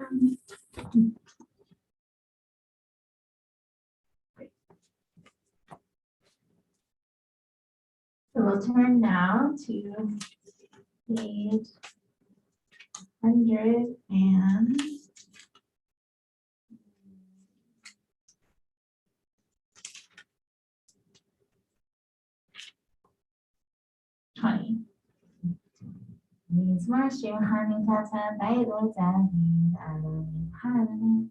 So we'll turn now to page 100 20. מזמור שיר חנוכת הבית דוד אלוהים חנן.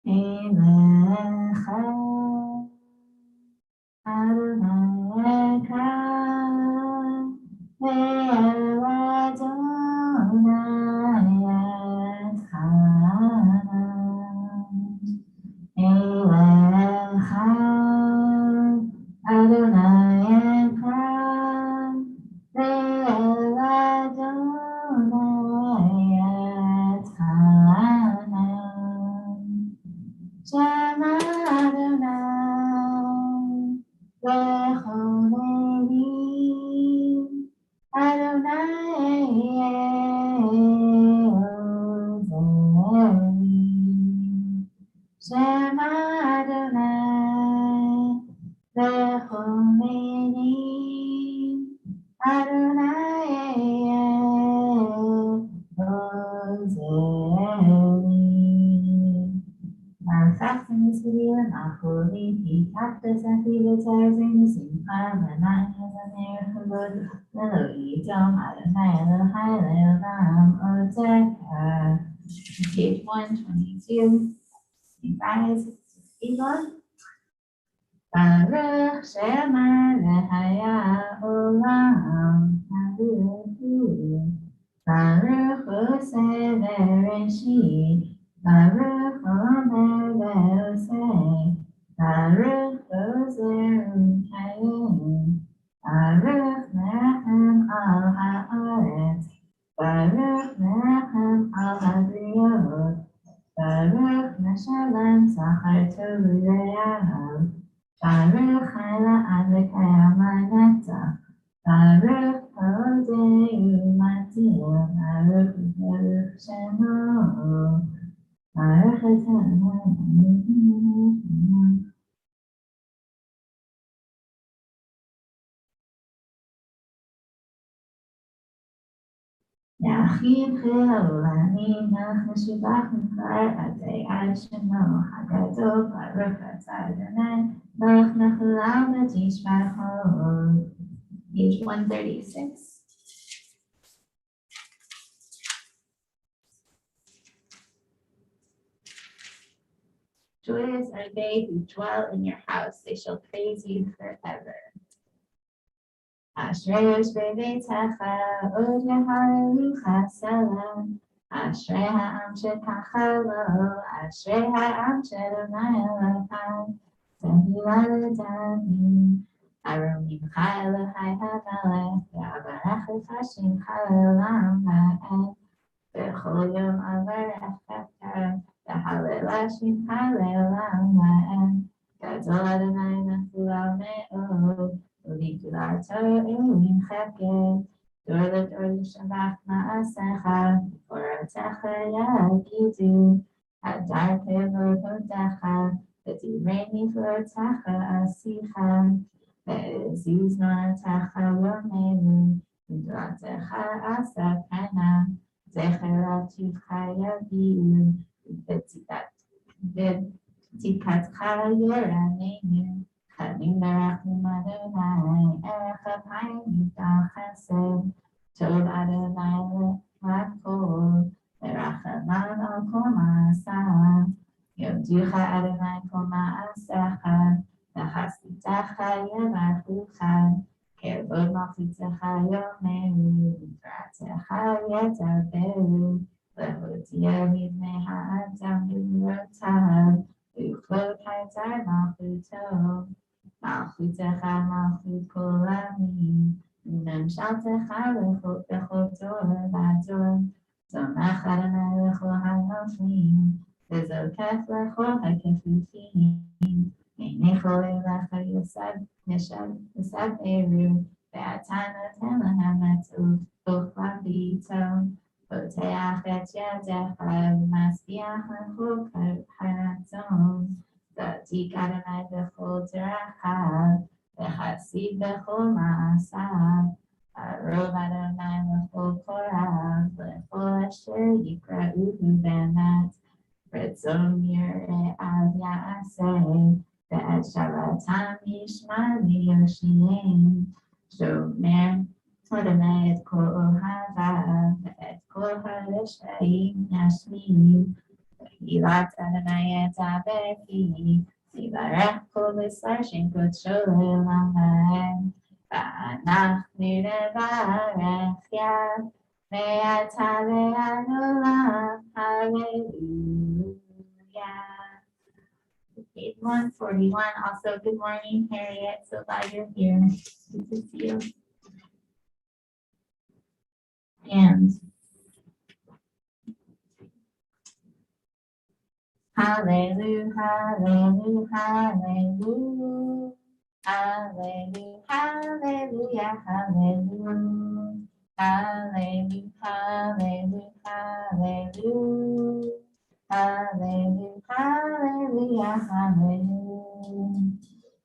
אליך אדוני אקרא ואל אדוני אתחנן. אליך אדוני אקרא ואל אדוני אתחנן. שמע אדוני בכל לבי, אדוני עוזרי. שמע אדוני בכל לבי, אדוני עוזרי. Fasten this video and holy he kept us at the advertising simcha v'nai hazaner chavod v'lo yidom Adonai Elohai le'olam odeka. Page 122. Guys, Elon. Baruch Shema Lehaya Olam Havuhu. Baruch Oseh Bereshit. Baruch Omer Ve'oseh, Baruch Gozer U'Kayim, Baruch Merachem al ha'aretz, Baruch Merachem al ha'briyot, Baruch Meshalem Sachar Tov U'Le'ahav, Baruch Chayla Ad L'Kayam Ha'netzach, Baruch Hodei U'Matir, Baruch Baruch Shemo. יחיד חיל העולמים, מלך משובח מכפר עדי עד שמו הגדול, ברוך אתה אדוני, ברוך לכולם ותשבחו. Page 136. Joyous are they who dwell in your house, they shall praise you forever. Ashrei yoshvei beitecha, od yeharelucha selah. Ashrei ha'am shekacha lo, ashrei ha'am she'adonai Elohai, tehillah l'david. Aromimcha Elohai ha'melech, ve'avarechecha shimcha le'olam ha'ed, v'chol yom avarechecha. Hallelujah, Hallelujah, Gadol Adonai Mechulal Me'od, U'V'Gvulato Elohim Chesed, Dor L'Dor L'Shabbat Ma'asecha, Oratecha Yagidu, Hadar Kevotecha, V'Divrei Niflotecha Asicha, Ve'ezuz Noatecha Yomeinu, V'Duratecha Asakana, Zecher Ativcha Yagidu. V'tzidkatcha yoranenu, chavim berachim Adonai, erech apayim yigdal chesed, tov Adonai l'hakol, v'rachamam al kol ma'asah, yoducha Adonai kol ma'asecha, v'chasditecha yevarchucha, kevod malchutzecha yomeru, v'toratecha yetaberu. Lehotia mivnei ha'adam b'mirotav, u'chlot ha'tzar malchuto, malchutecha malchut kol amim, u'memshaltecha b'chol dor v'dor, tzomach Adonai l'chol ha'noflim, וזוקף לכל הכפופים, עיני חולה לך ישב ערו, ואתה נותן להם לטוב, אוכלה ואיתו, פותח את ידיך ומשביח לכל הרצון, צדיק אדוני בכל דרכיו, וחסיד בכל מעשיו, הרוב אדוני לכל קוראיו, לכל אשר יקראוהו באמת, רצון יראיו יעשה, ואת שבתם ישמע ויושיעם, שומר אדוני את כל אוהביו, ואת כל הרשעים ישמיעו, תהילת אדוני יתברכי, יברך כל בשר שם קודשו לעולם ועד, ואנחנו נברך יה, ואתה ועד עולם, hallelujah. Page 141, also good morning, Harriet, so glad you're here, good to see you. And hallelujah, hallelujah, hallelujah, hallelujah, hallelujah, hallelujah, hallelujah, hallelujah, hallelujah, hallelujah, hallelujah, hallelujah,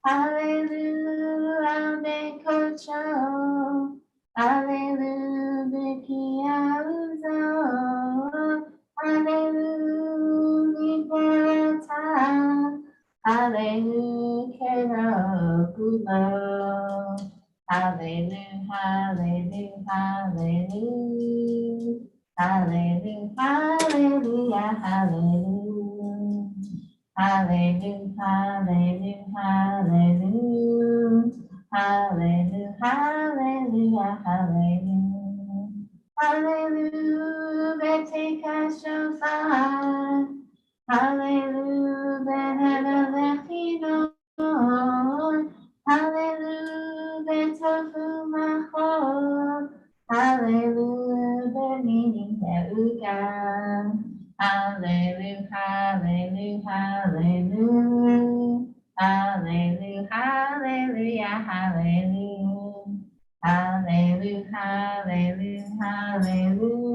hallelujah, Bekocho, hallelujah, Bekiauzo, hallelujah, hallelujah, hallelujah, hallelujah, hallelujah, hallelujah, hallelujah, hallelujah, hallelujah, hallelujah, hallelujah, hallelujah, hallelujah, hallelujah, hallelujah, take a shofar, hallelujah, benedelechinon, hallelujah, tofu machor, hallelujah, benini neugan, hallelujah, hallelujah, hallelujah, hallelujah, hallelujah, hallelujah, hallelujah, hallelujah, hallelujah,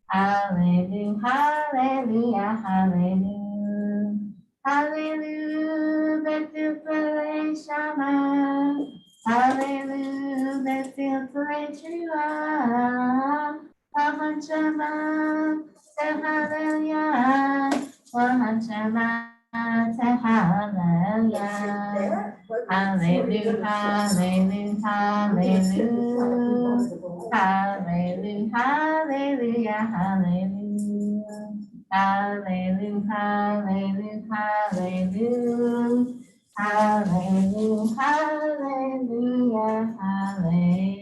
hallelujah, hallelujah, hallelujah, hallelujah, Bethilphalei Shammah, hallelujah, Bethilphalei Truah, Wahan Shema, Hallelujah, Wahan Shema, Hallelujah, hallelujah, hallelujah, hallelujah, hallelujah, hallelujah, hallelujah, hallelujah, hallelujah, hallelujah, hallelujah, hallelujah, hallelujah.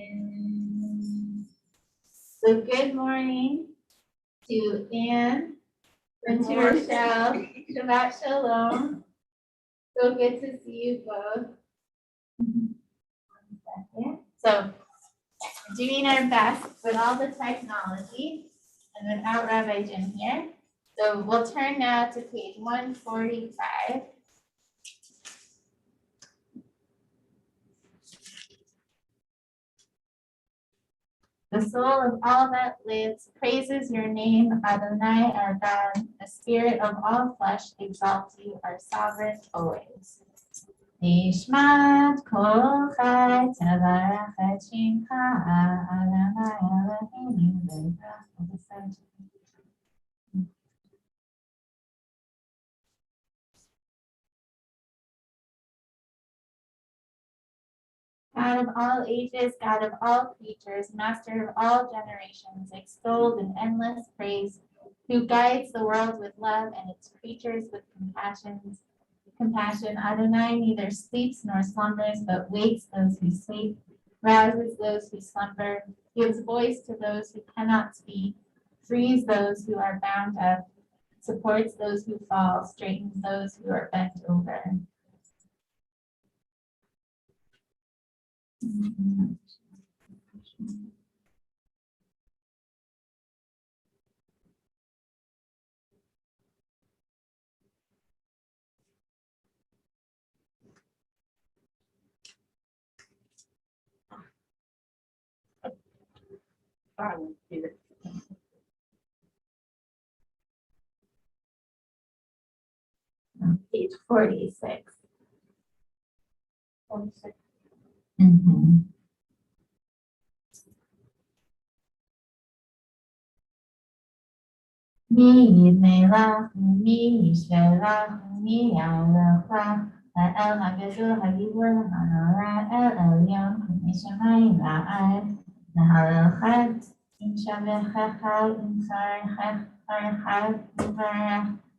So good morning to Anne and to Rochelle. Shabbat Shalom. So good to see you both. 1 second. So doing our best with all the technology and without Rabbi Jim here. So we'll turn now to page 145. The soul of all that lives praises your name, Adonai our God. The spirit of all flesh exalts you, our sovereign always. Nishmat kol chai tevarach et shemcha, Adonai Eloheinu levrach. God of all ages, God of all creatures, master of all generations, extolled in endless praise, who guides the world with love and its creatures with compassion, Adonai neither sleeps nor slumbers, but wakes those who sleep, rouses those who slumber, gives voice to those who cannot speak, frees those who are bound up, supports those who fall, straightens those who are bent over. Page 46. 46. Mm-hmm. Mi me la mi she la mi ya la fa la el ha ge shu ha yi wen ha na la el yang mi she mai la ai na ha la khat in sha be kha kha in sa kha kha kha ba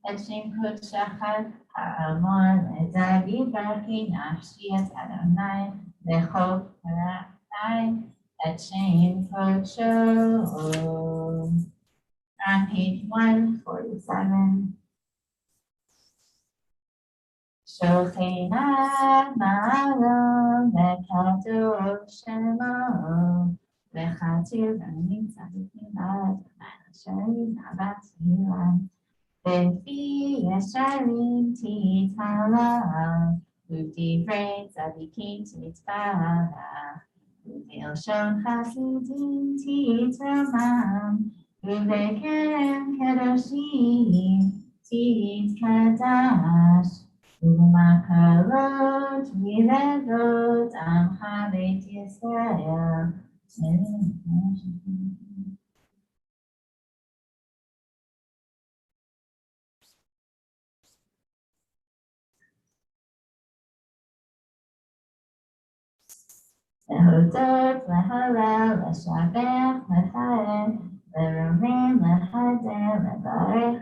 et shin kut sha kha ha mon et za bi ba ki na shi et adonai le cho ra ai et shin kut shu on page 147. Shochena Ma'alom Vekatu Shemo Vechatir Vanim Tzadikim Ba'at Shari Nabat Hilan Vefi Yesharim Titala Udivrei Tzadikim Titbala Uvilshon Chasidim Titamam Uvekerem Kedoshim Titkadash Umakarot Viledot Amcha Beit Yisrael. Lehodot, lehalel, leshabech, lechael, leromim, lehader, lebarech,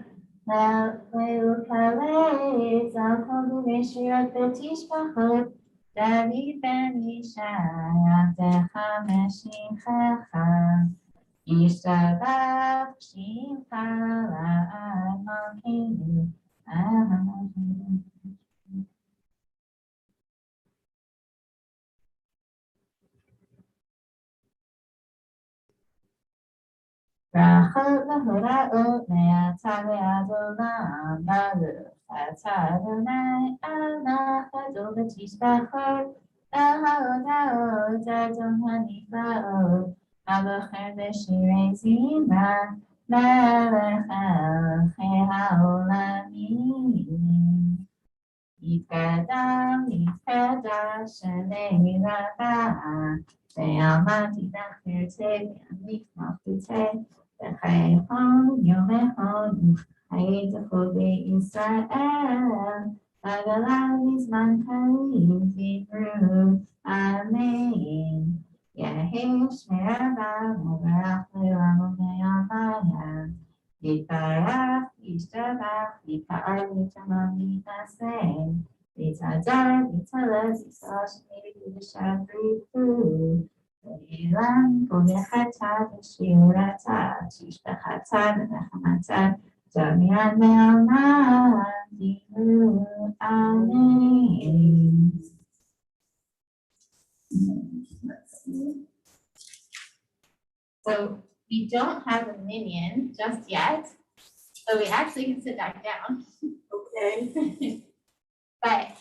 leukaleis, al kol b'nei shirot v'tishbachot, David ben Yishai, avdecha meshichecha, yishtabach shimcha la'ad malkeinu, Brachot lahora'ot me'atah le'adolam baruch atah Adonai anach gadol v'tishbachot el ha'oda'ot adon hanifla'ot ha'bocher b'shirei zimra melech elchei ha'olamim יתקדם, יתקדש, שני רבה, ועמדתי דחרתי, ואני כמחתי, וחייכון יומכון, הייתכו בישראל, עגלה מזמן קרים, תקראו, אמן. יהי שמרבה, מברך לעולם ומעביה. יתברך, ישתבח, יפאר ויתמם ויתעשה, ויתהדר, ויתהלך, ישא שני ושבריחו, ואילן בורכתה ושיעורתה, תשבחתה ונחמתה, דמיין ועלמא, דיברו, אמן. So we don't have a minion just yet, so we actually can sit back down. Okay. But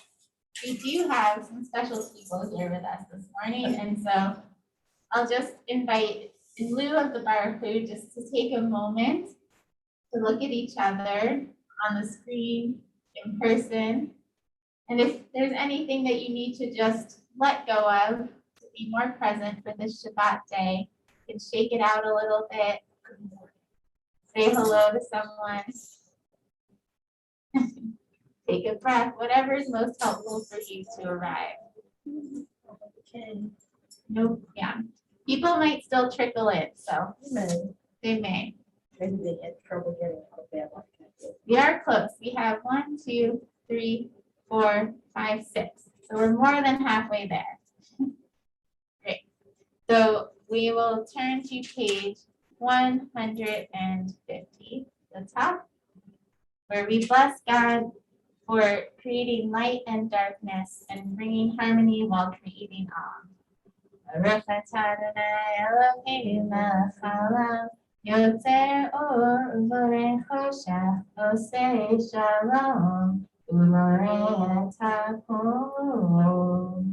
we do have some special people here with us this morning, and so I'll just invite, in lieu of the Baruch, just to take a moment to look at each other on the screen, in person, and if there's anything that you need to just let go of to be more present for this Shabbat day, you can shake it out a little bit, say hello to someone, take a breath, whatever is most helpful for you to arrive. Nope, yeah. People might still trickle in, so they may. Maybe they had trouble getting out of bed like that. We are close. We have 1, 2, 3, 4, 5, 6. So we're more than halfway there. Great. So we will turn to page 150, the top, where we bless God for creating light and darkness and bringing harmony while creating awe. Baruch atah Adonai Eloheinu melech haolam, yotzer or uborei choshech, osei shalom, uborei et hakol.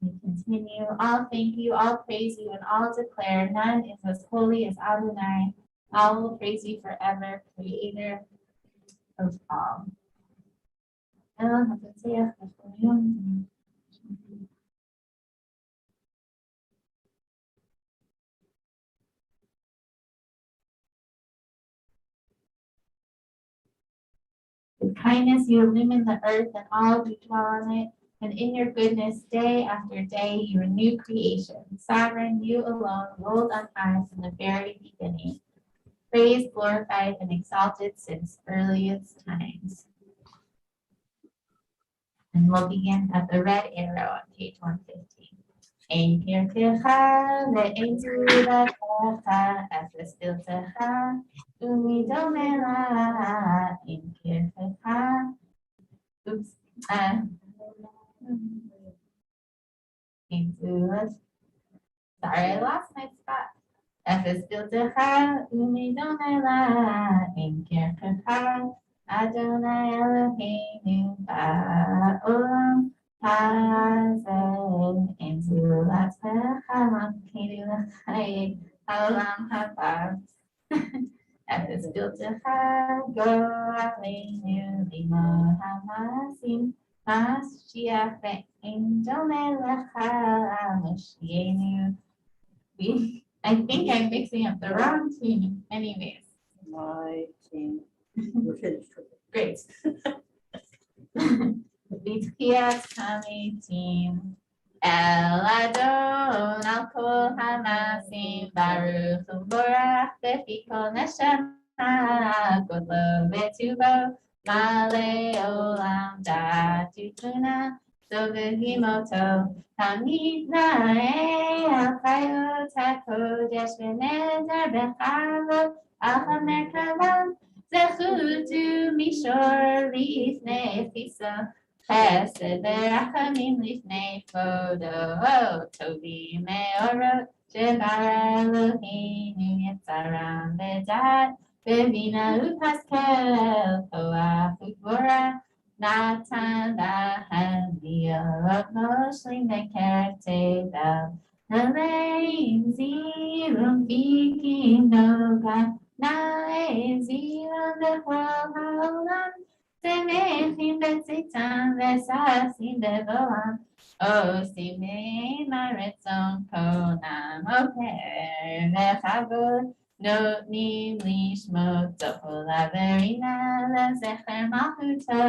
We can continue. All thank you, all praise you, and all declare none is as holy as Adonai. All will praise you forever, creator of all. With kindness you illumine the earth and all who dwell on it, and in your goodness, day after day, you renew creation. Sovereign, you alone ruled on high from the very beginning, praised, glorified, and exalted since earliest times. And we'll begin at the red arrow on page 115. Ein kirkecha ve'ein zulatecha efes biltecha umidome la ein kirkecha. Oops. Ein zulat. Sorry, I lost my spot. Efes biltecha umidome la ein kirkecha Adonai Eloheinu ba'olam Hazel into Las Vegas, Haolam Haba. At the still to go, Aleinu, Limo Hamasim, Mashiach, Angel Melecha, Moshienu. I think I'm mixing up the wrong tune. Anyways. My team. We're finished. Great. B'tchias hamitim El Adon al kol hamasim Baruch u'borach befi kol neshama Godlo v'tuvo Male olam da'atu tuna Sovehimoto Hamid na'e al chayot hakodesh v'neder b'chavot Al hamer kalam Zechutu mishor lifnei chisa Chesed verachamim lifnei fodo Tovi meorot Shebara Eloheinu Yetzaram V'dat Bevina Upaskel Koach Ugvora Natan Lahem Liot Moshlim Nekeret Tevel Aleim Zirum Bikim Noga Nae Zion Bechol Haolam Semechim Betzitan Vesasim Bevoam Osim Ne'im Aretzon Konam Oper Vechavod Notnim Lishmot Zochol Averina Lezecher Malchuto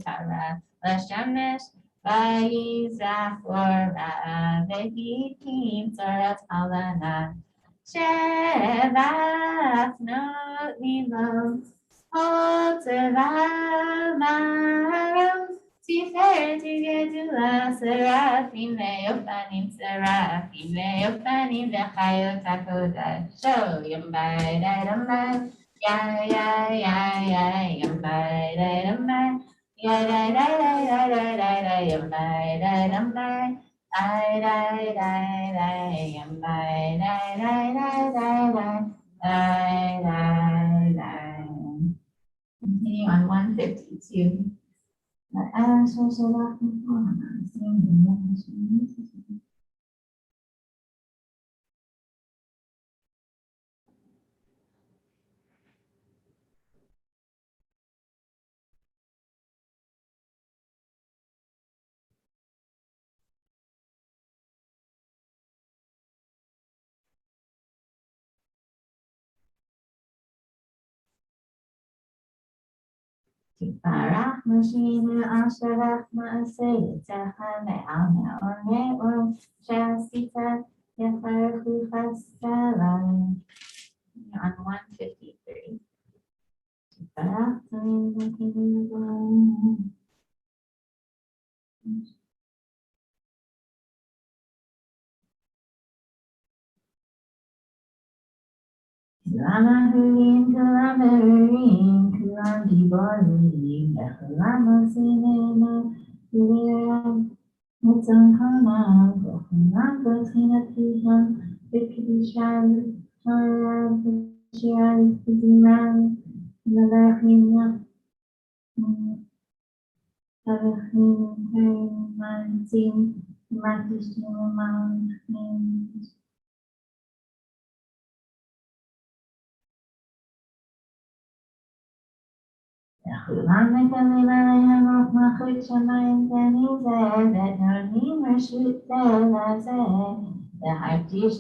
Kara Leshamesh Vayizrach Ora Vehikim Zorat Alana Shevach Notnim Lo Oteva Marom Tifer Tigedula Seraphim Leofanim Vechayot HaKodesh Sho Yambai Dai Ya Ya Ya Ya Yambai Dai Ya Dai Dai Dai Dai Dai Dai Dai Yambai Dai Yambai Dai Continue on 152. Barach Moshe Asherach Maaseh Yitzacha Me'al Me'or Me'or Shasita Yecharechu Chasalam on 153. Barach Kulam Ahurim, Kulam Berurim, Kulam Giborim, Bechulam Osinema, Kuliram, Mitzon Konam, Bechulam Botinatiham, Bikidisham, Torah, Bishar, Bizimam, Melachim, Melachim, Kaimantim, וכולם מקבלים עליהם רוח מלכות שמיים וניזהרת נותנים רשות לזה להרגיש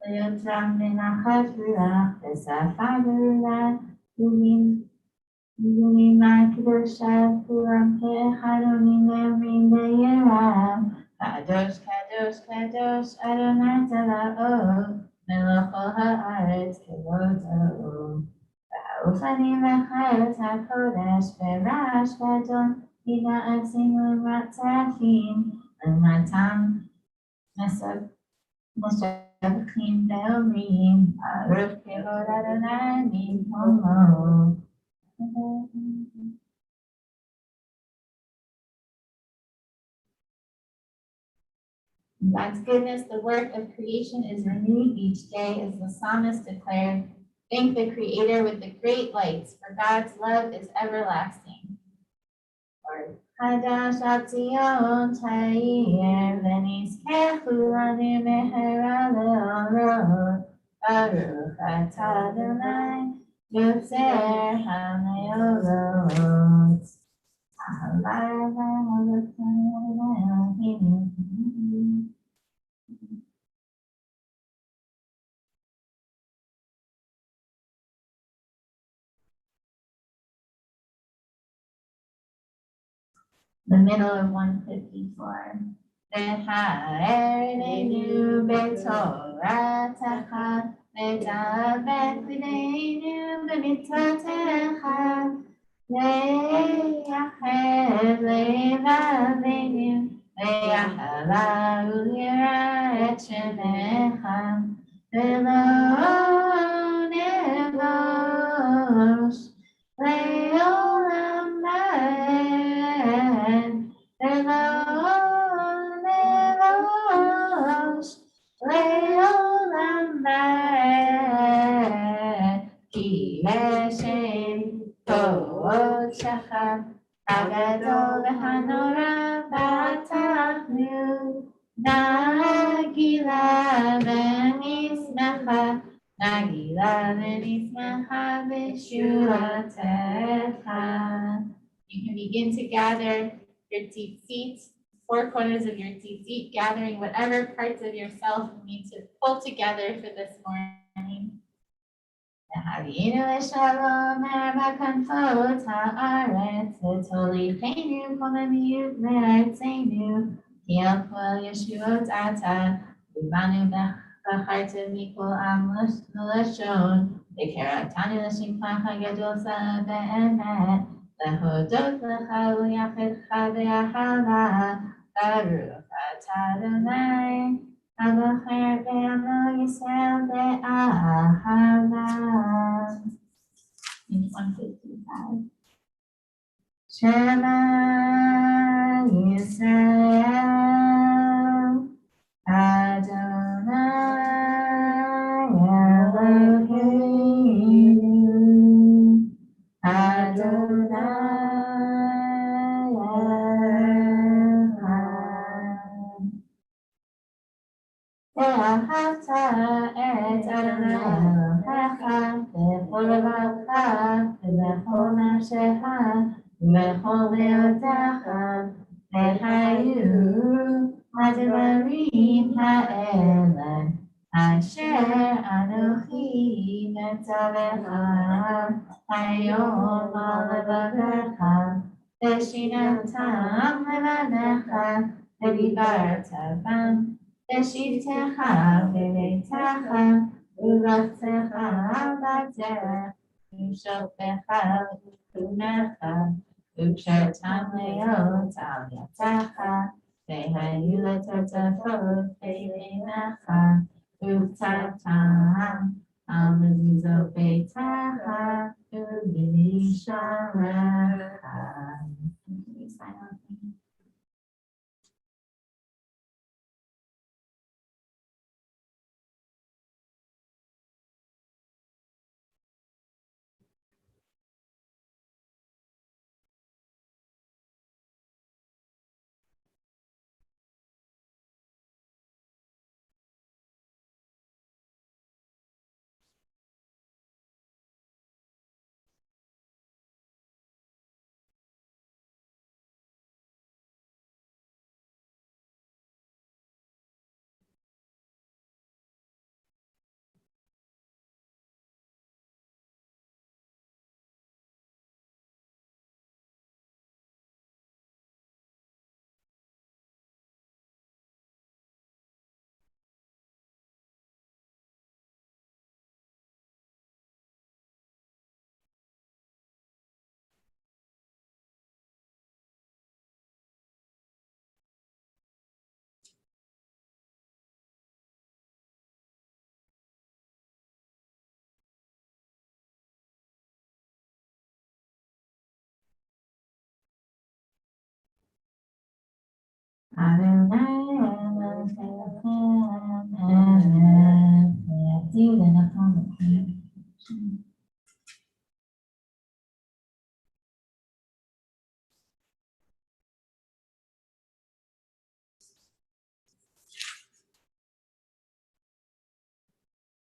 ליוצרם בנחת רוח בשפה ברורה ובנימה קדושה כולם כאחד עונים ואומרים ביראה קדוש קדוש קדוש אדוני צבאות מלך כל הארץ כבודו ופנים לחיות הקודש ברעש גדול ידעתים ומרצפים ומתם משבחים ואומרים ברוך כבוד אדוני ממקומו. God's goodness, the work of creation is renewed each day, as the psalmist declared. Thank the Creator with the great lights, for God's love is everlasting. Lord. Hadash Atzion Tair Venizkechu Lanu Mehera Leorot Baruch Atah Adonai Yotzer HaMeorot The middle of 154. V'ha'erenu b'toratecha v'dabek v'neinu b'mitzvotecha v'yached levaveinu v'yachala u'yira et shemecha v'lo nevosh le'olam ba'ed v'lo nevosh le'olam ba'ed ki Hashem קודשך הגדול והנורא בתחנו נגילה ונשמחה נגילה ונשמחה בשורתך. You can begin to gather your tzitzit, four corners of your tzitzit, gathering whatever parts of yourself you need to pull together for this morning. והביאנו לשלום ארבע כנפות הארץ, ותוליכנו קוממיות לארצנו, כי על כל ישועות אתה, ובאנו בחרתם מכל עם ולשון, וקראתנו לשמך הגדול באמת, להודות לך וליחדך באהבה, ברוך אתה אדוני. הבוחר בעמו ישראל באהבה. 155. שמע ישראל, אדוני אלוהינו, אדוני ואהבת את אדוני אלוהיך בכל לבבך ובכל נפשך ובכל מאודך, והיו הדברים האלה אשר אנוכי מצווך היום על לבבך, ושיננתם לבניך ודיברת בם בשבתך בביתך וברכתך בדרך ובשוכבך ובקומך וקשרתם להיות על ידך, והיו לטוטפות בעיניך וכתבתם על מזוזות ביתך ובמשערך.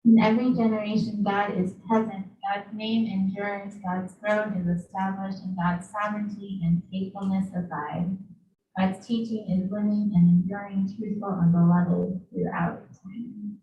In every generation, God is present. God's name endures. God's throne is established, and God's sovereignty and faithfulness abide. God's teaching is living and enduring, truthful and beloved throughout time.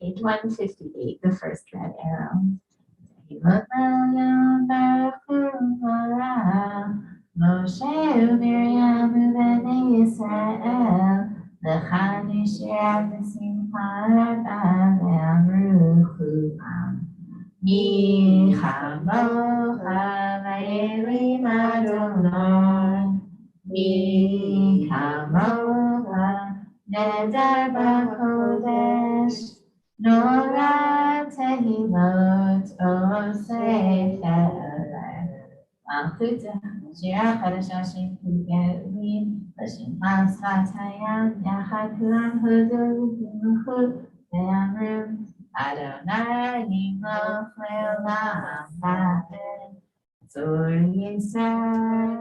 Page 158, the first red arrow. Moshe Miriam Bnei Yisrael L'chani Shir V'Simcha V'Amru Chumam Mi Chamocha V'Elim Adonai Mi Chamocha Nedar B'Kodesh Nora Tehilot Osei Chedar Malchuta Shira Chadasha Shem Kugelim V'Shimcha Tzatayam Yachad Kulam Hudu V'Yimuchu V'Amru Adonai Yimloch Le'olam V'Amen Tzur Yisrael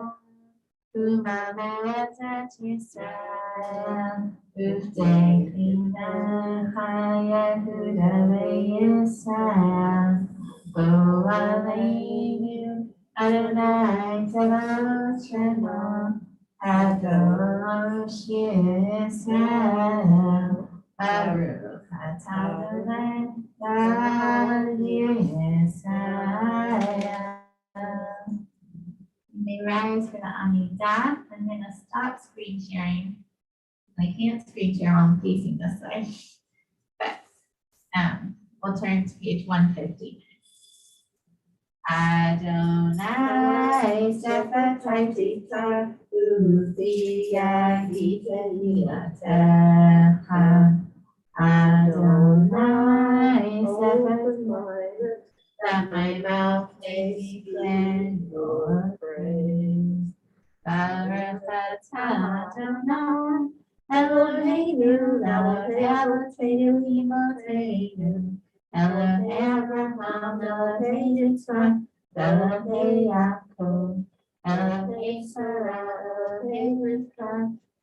U'Mametzat Yisrael Uvdei Chinecha Yehuda V'Yisrael Bo Aleinu Adonai Tzevaot Shema Kadosh Yisrael Baruch Atah Adonai God Yisrael. You may rise for the Amidah. I'm going to stop screen sharing. I can't screen share while I'm facing this way, but we'll turn to page 150. Adonai Sefataytika Uviyagitayilatecha Adonai Sefataytika that my mouth may declare your praise. Baruch atah Adonai Eloheinu, Elohei Avotenu, Imoteinu, Elohei Abraham, Elohei Yitzchak, Elohei Yaakov, Elohei Sarah, Elohei Rivka,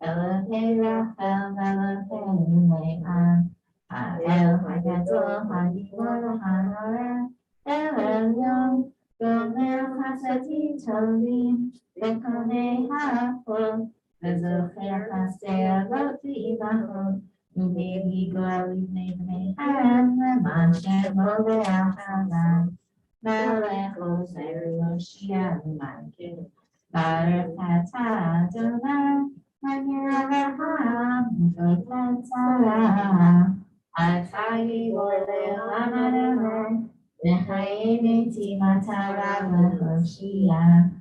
Elohei Rachel, Elohei Leah, Ha'el Hagadol, Ha'gibor, Ha'noreh, El Elyon, Gomer Chasadim Tovim, V'konei Ha'akol, V'zocher chasdei avot v'imachot, u'bevi goel livnei bnei Haran, leman shemo ve'achanan, melech ozer Yoshia u'malkeh. Baruch atah Adonai, Magir Avraham, u'chot Sarah, atah gibor le'olam Adonai, v'chayei meti matara v'choshia.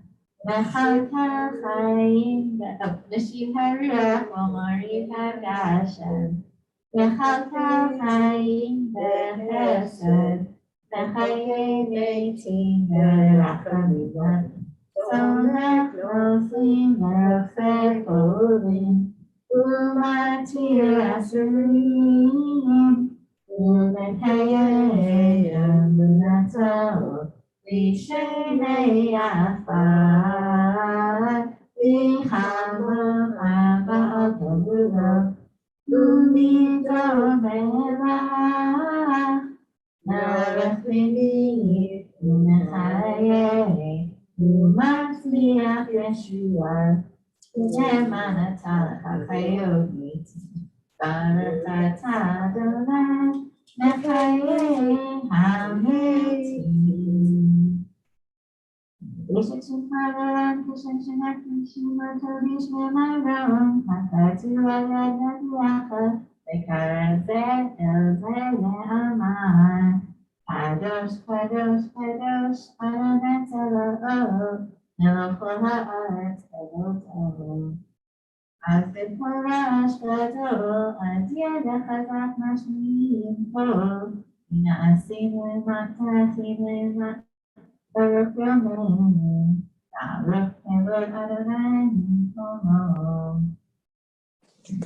V'chalta chayim v'shiv haruach v'mariv hagashem. V'chalta chayim v'chesed v'chayei metim v'rachamim. Somech nosim v'rofeh kolim u'matir asurim u'mekayei emunatot Vishenei afar, vichamocha ba'atovulo, u'midor melach, Akwili Unahaye Umasliya Yeshua Utemana Takayo Barakata Dona Nakaye Hameti Ishachimara Kushanshana Shima Tobishma Maron Hakatula Yaka Bekara Amar Kadosh Kadosh Kadosh Adonai Elokoha Aretz Elokoha אז בפורש גדול, אז ידע חזק משמיעים פה, הנה עשינו למטה, ברוך יומנו, תערוך כבוד אדוני במקומו.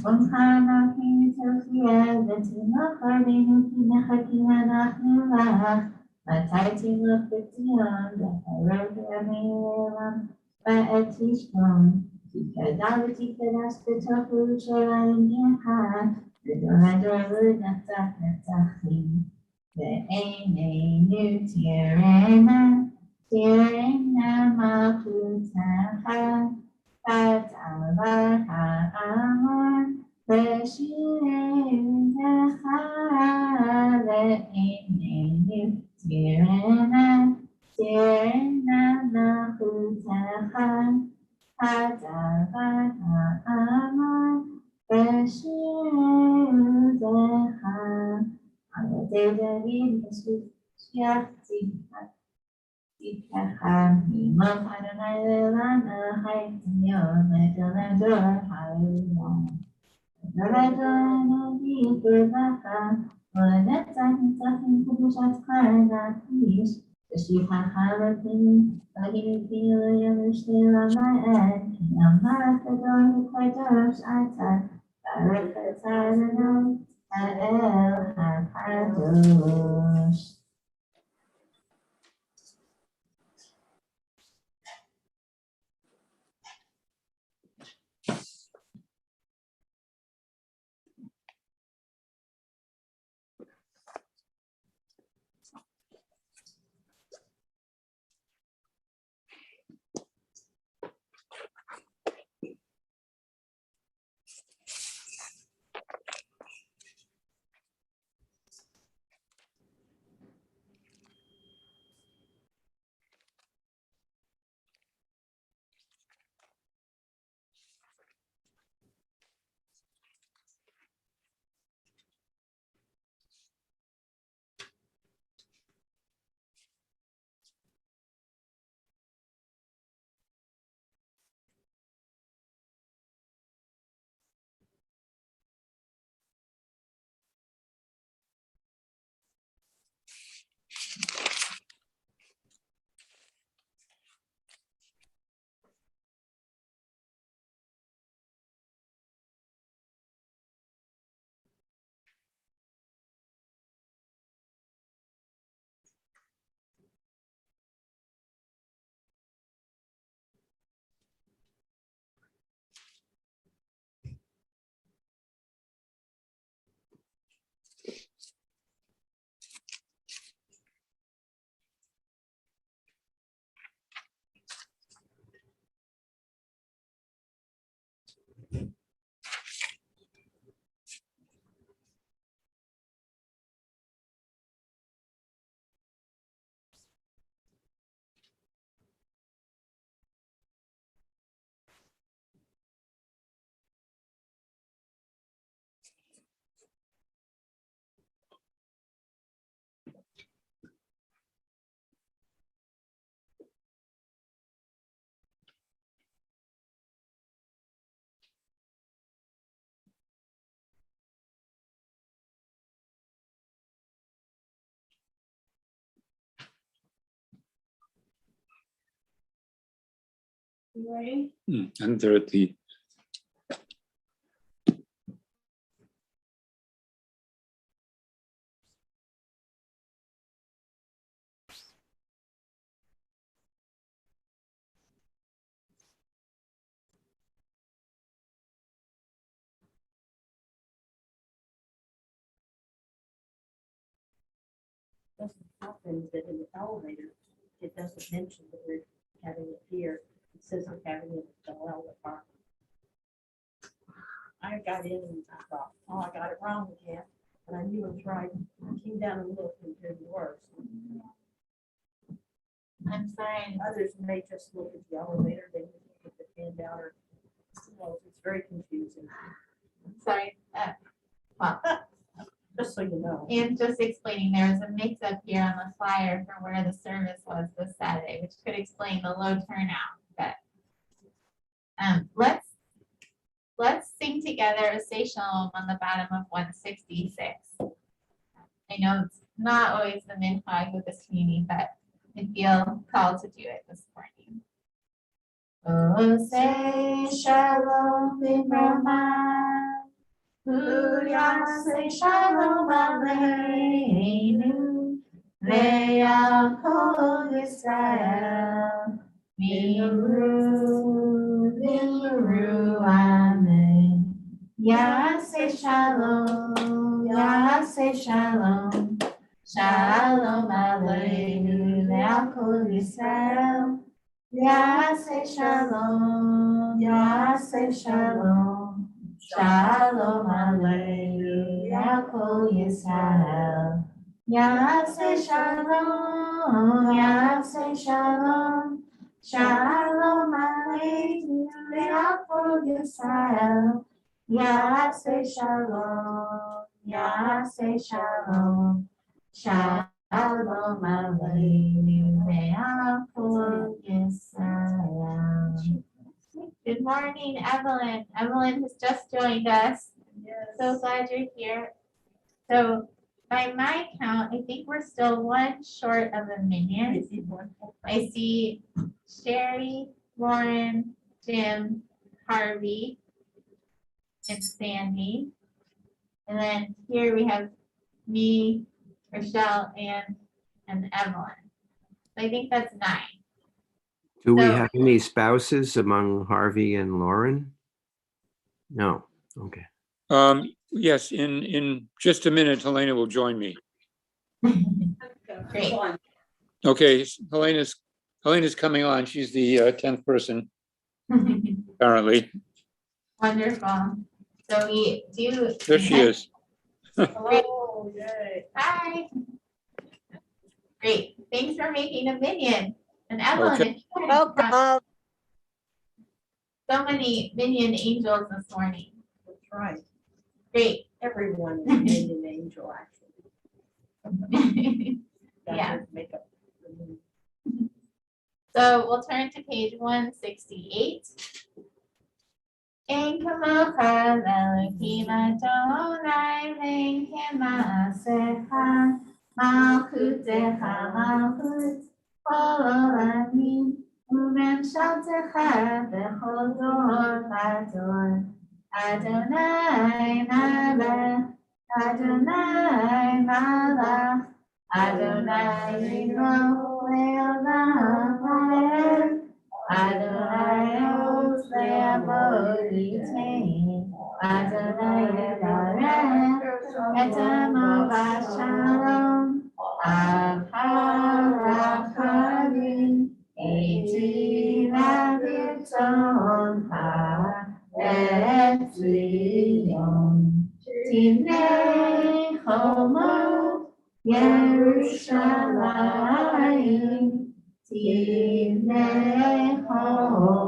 ונחנכים תופיע ותמלוך עלינו כי מחכים אנחנו לך, מתי תמלוך בציון וחרב ימינו לעולם בעת תשכון. תתקדש בתוך ירושלים אחד, ודור הדור לנצח נצחים. ועינינו תראינה מלכותך, בצוואר הארמון, בשירים לך. ועינינו תראינה מלכותך, Hadavat ha'aman b'shir zecha. Alodei David b'shviach tzidkecha. Mimach Adonai le'olam elachai tznion le'dor ha'olam. Le'dor nodi b'rvacha. Le'netzach nitzachim kedushatcha na'kish. B'shviach ha'alokim. Elohim Elohim Ma'ed, Amar Kadol Kadosh Ata, Baruch Atah Adonai, Ha'el HaKadosh. You ready? And thirdly, doesn't happen that in the elevator, it doesn't mention that we're having it here. It says we're having it at the well department. I got in and I thought, oh, I got it wrong again. And I knew it was right. I came down and looked and it didn't work. I'm sorry. Others may just look at the elevator, they put the hand down or, it's very confusing. Sorry. Well, Just so you know. and just explaining, there was a mix-up here on the flyer for where the service was this Saturday, which could explain the low turnout. But let's sing together a Say Shalom on the bottom of 166. I know it's not always the minhag with this community, but I feel called to do it this morning. Oh, say Shalom B'Brahma. Say Shalom Aleinu, Ve'Yakol Yisrael, V'Yiru, Amen. Yaseh Shalom, Yaseh Shalom, Shalom Aleinu, Ve'Yakol Yisrael, Yaseh Shalom, Yaseh Shalom. Shalom Aleinu, Yaakov Yisrael. Yaseh Shalom, Yaseh Shalom. Shalom Aleinu, Yaakov Yisrael. Yaseh Shalom, Yaseh Shalom. Shalom Aleinu, Yaakov Yisrael. Good morning, Evelyn. Evelyn has just joined us. Yes. So glad you're here. So by my count, I think we're still one short of a minion. I see Sherry, Lauren, Jim, Harvey, and Sandy. And then here we have me, Rochelle, and Evelyn. So I think that's 9. Do we have any spouses among Harvey and Lauren? No. Okay. Yes, in just a minute, Helena will join me. Great. Okay, Helena's coming on. She's the 10th person, apparently. Wonderful. So we do. There she is. Oh, yay. Hi. Great. Thanks for making a minion. And Evelyn, Okay. if you had brought so many minion angels this morning. That's right. Great. Everyone is an angel, actually. Yeah. Makeup. So we'll turn to page 168. En kamocha Elohim Adonai v'en ma'asecha malchutecha malchut kol olamim u'memshaltecha b'chol dor v'dor. Adonai malach, Adonai malach, Adonai yimloch le'olam va'ed. Adonai Oz le'amod yitein, Adonai yevarech et amo v'shalom, Acharim etiva v'ton ha'etzlion, Tivnei chomo Yerushalayim, Tivnei chomo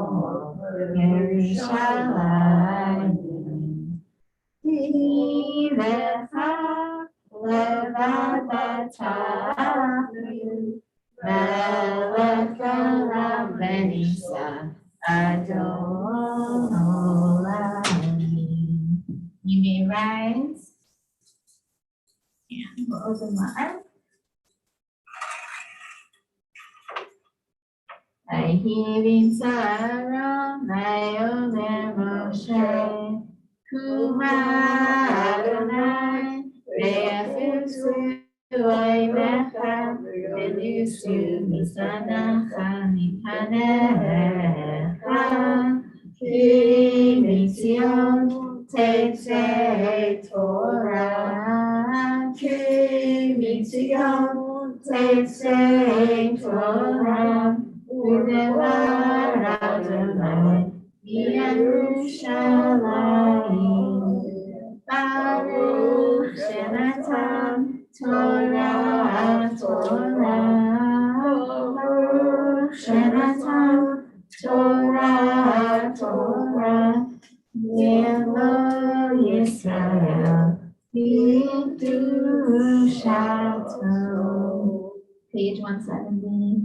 Yerushalayim, Tivecha levad atachim, Melech elam v'nisa Adon olamim. You may rise. And we'll open my eyes. Vayivim Saron Vayomer Moshe Kuma Adonai Ve'afutzu Oimecha Ve'nusu Misanacha Mipanecha Ki Mitzion Tetzei Torah Ki Mitzion Shenatan, Torah, Torah, Velo Yisrael, Vidu Shato. Page 170.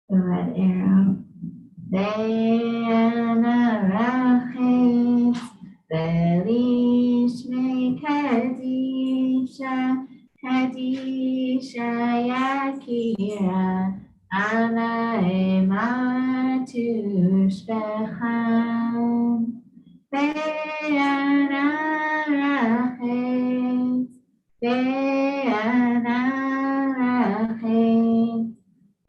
The red arrow. Be'anarachis, Be'lishmei Kadisha, Kadisha Yakira, Ana Ematush Bechan. Be'anarachis, Be'anarachis,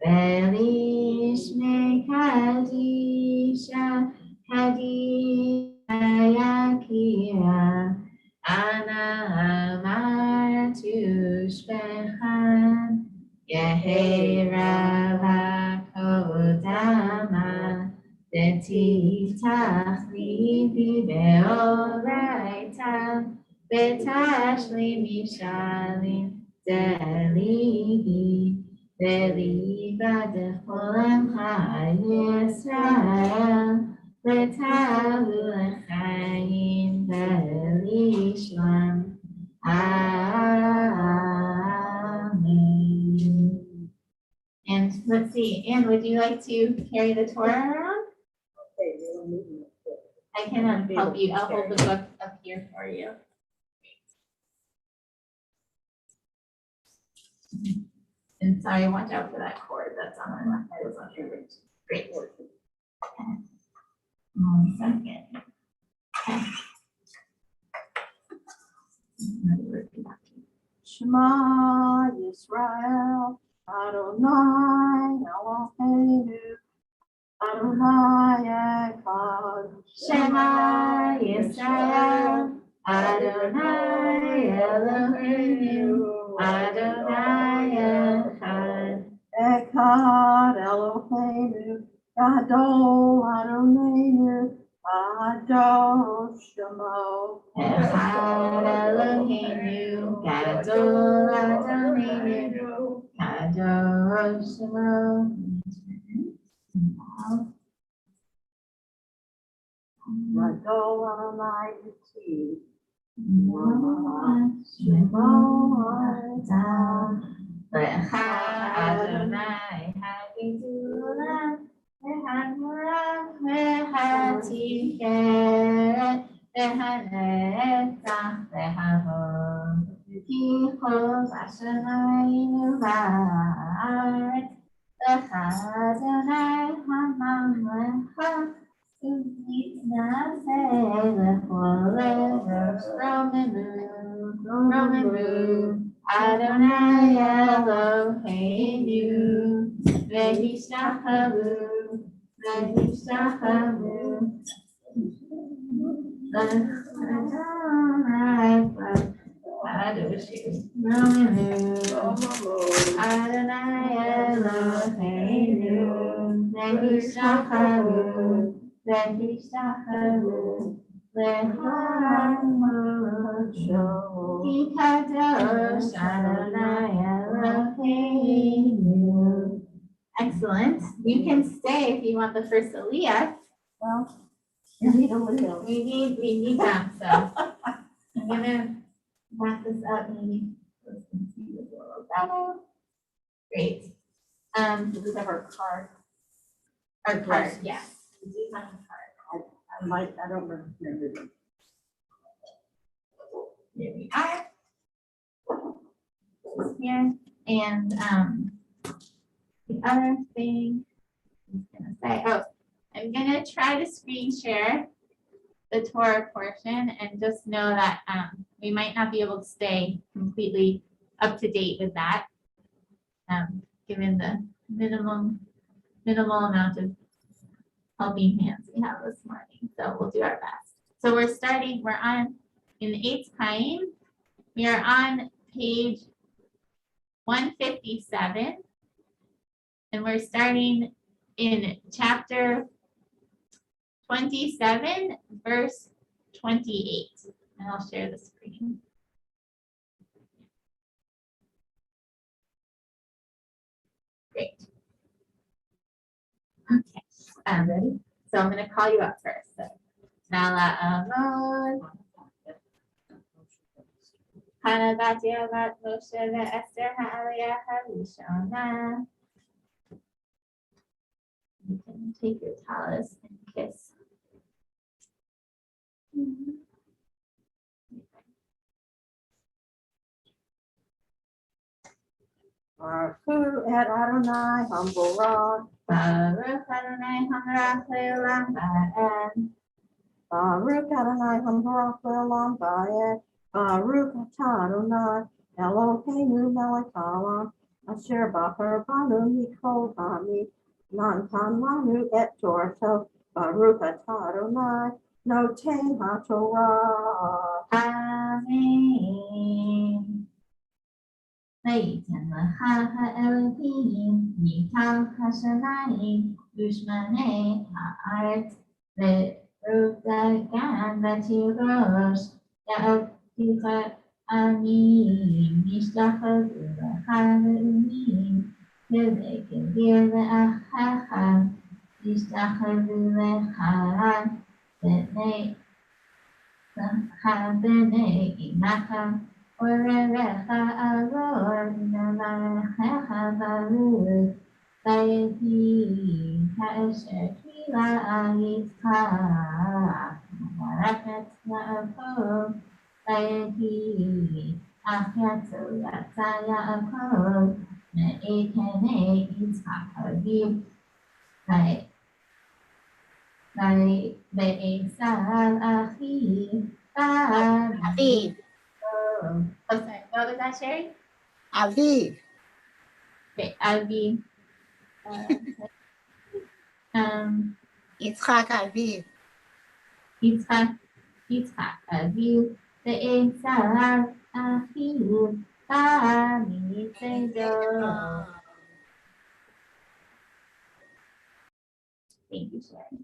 Belishme Kadisha, Kadisha Yakira, Ana Amatush Bechan, Yehera Vakodama, Detitach Libi Beoraita, Betashli Mishalim, Delibi. Beliba de Cholam HaYisrael, Betalu L'chaim Belishlam. Amen. And let's see, Anne, would you like to carry the Torah around? I can help you. I'll hold the book up here for you. And sorry, watch out for that cord that's on my left. That was on your right. Great. 1 second. Shema Yisrael, Adonai Eloheinu, Adonai Echad. Shema Yisrael, Adonai Eloheinu, Adonai Echad. Echad Eloheinu, Gadol Adonai, Adol Shemo. Echad Eloheinu, Gadol Adonai, Gadol Shemo. Gadol Adonai Iti. Shemo Lecha Adonai Hagidula, Lehanura, Lehatikeret, Lehanetzach, Lehavon, Kichol Vashamayim Va'aretz, Lecha Adonai Hamamlecha, U'nitnaseh lechol eresh Romenu, Adonai Eloheinu, Ve'yishtachavu, Ve'yishtachavu, Adonai Kadoshu, Romenu, Adonai Eloheinu, Ve'yishtachavu, Ve'yishtachavu, Kadosh Adonai Eloheinu. Excellent. You can stay if you want the first Aliyah. Well, you need a little. We need that. So I'm gonna wrap this up. Maybe so we can see this a little better. Great. Do we have our card? Our card. Yes, we do have a card. I don't remember them. Here we are. Here. And the other thing I was gonna say, I'm gonna try to screen share the Torah portion and just know that we might not be able to stay completely up to date with that, given the minimal amount of helping hands we have this morning. So we'll do our best. So we're on in Eitz Chaim. We are on page 157, and we're starting in chapter 27, verse 28. And I'll share the screen. Great. Okay, I'm ready. So I'm going to call you up first. So, Nala Amon, Hana Batya Bat Moshe Esther Ha'aliyah Harishona. You can take your talus and kiss. Baruch Adonai Hamburah. Baruch Adonai Hamrach Le'olam Ba'ed. Baruch Adonai Hamburah Le'olam Ba'ed. Baruch Atah Adonai Eloheinu melech haolam asher bachar banu mikol bami natan lanu et Torato. Baruch Atah Adonai noten haTorah. Amen. ויתן לך האלוהים מכף השמיים ושמני הארץ ורודגן ותירוש יעבדך אני משתחוו לך לאומים ולגביר לאחיך ישתחוו לך בני אמך ולך ארור נלכך ברור ויהי כאשר תפילה יצחק וברכת יעקב ויהי אך יצא יעקב מאת עיני יצחק אביו ועשיו אחיו Aviv. Oh, sorry. What was that, Sherry? Aviv. Okay, Avi. Yitzchak Aviv. Yitzchak Aviv. Ve'esav Achiv. Ba'mitzedo. Thank you, Sherry.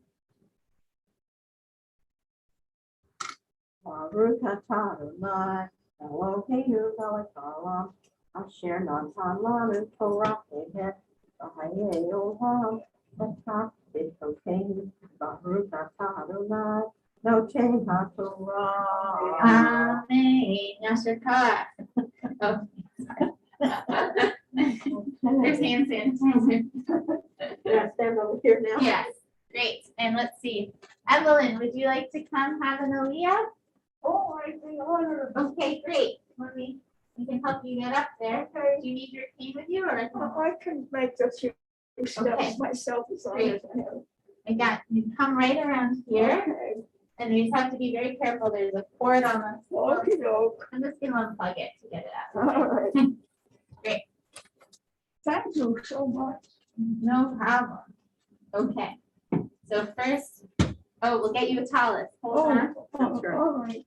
Baruch Atah Adonai Eloheinu melech haolam asher natan lanu Torah v'het v'hayei olam v'tach v'tokeinu. Baruch Atah Adonai noten haTorah. Amen. Yasher Koach. Oh, sorry. There's hand sanitizer. Yeah, stand over here now. Yes, great. And let's see. Evelyn, would you like to come have an aliyah? Oh, I'd be honored. Okay, great. We can help you get up there. Do you need your cane with you or? I can make the few steps myself as long as I have. I got, you come right around here Okay. and you just have to be very careful. There's a cord on the floor. Okey doke. I'm just gonna unplug it to get it All out. right. Great. Thank you so much. No problem. Okay. So first, oh, we'll get you a talus. Hold on. That's right. All right.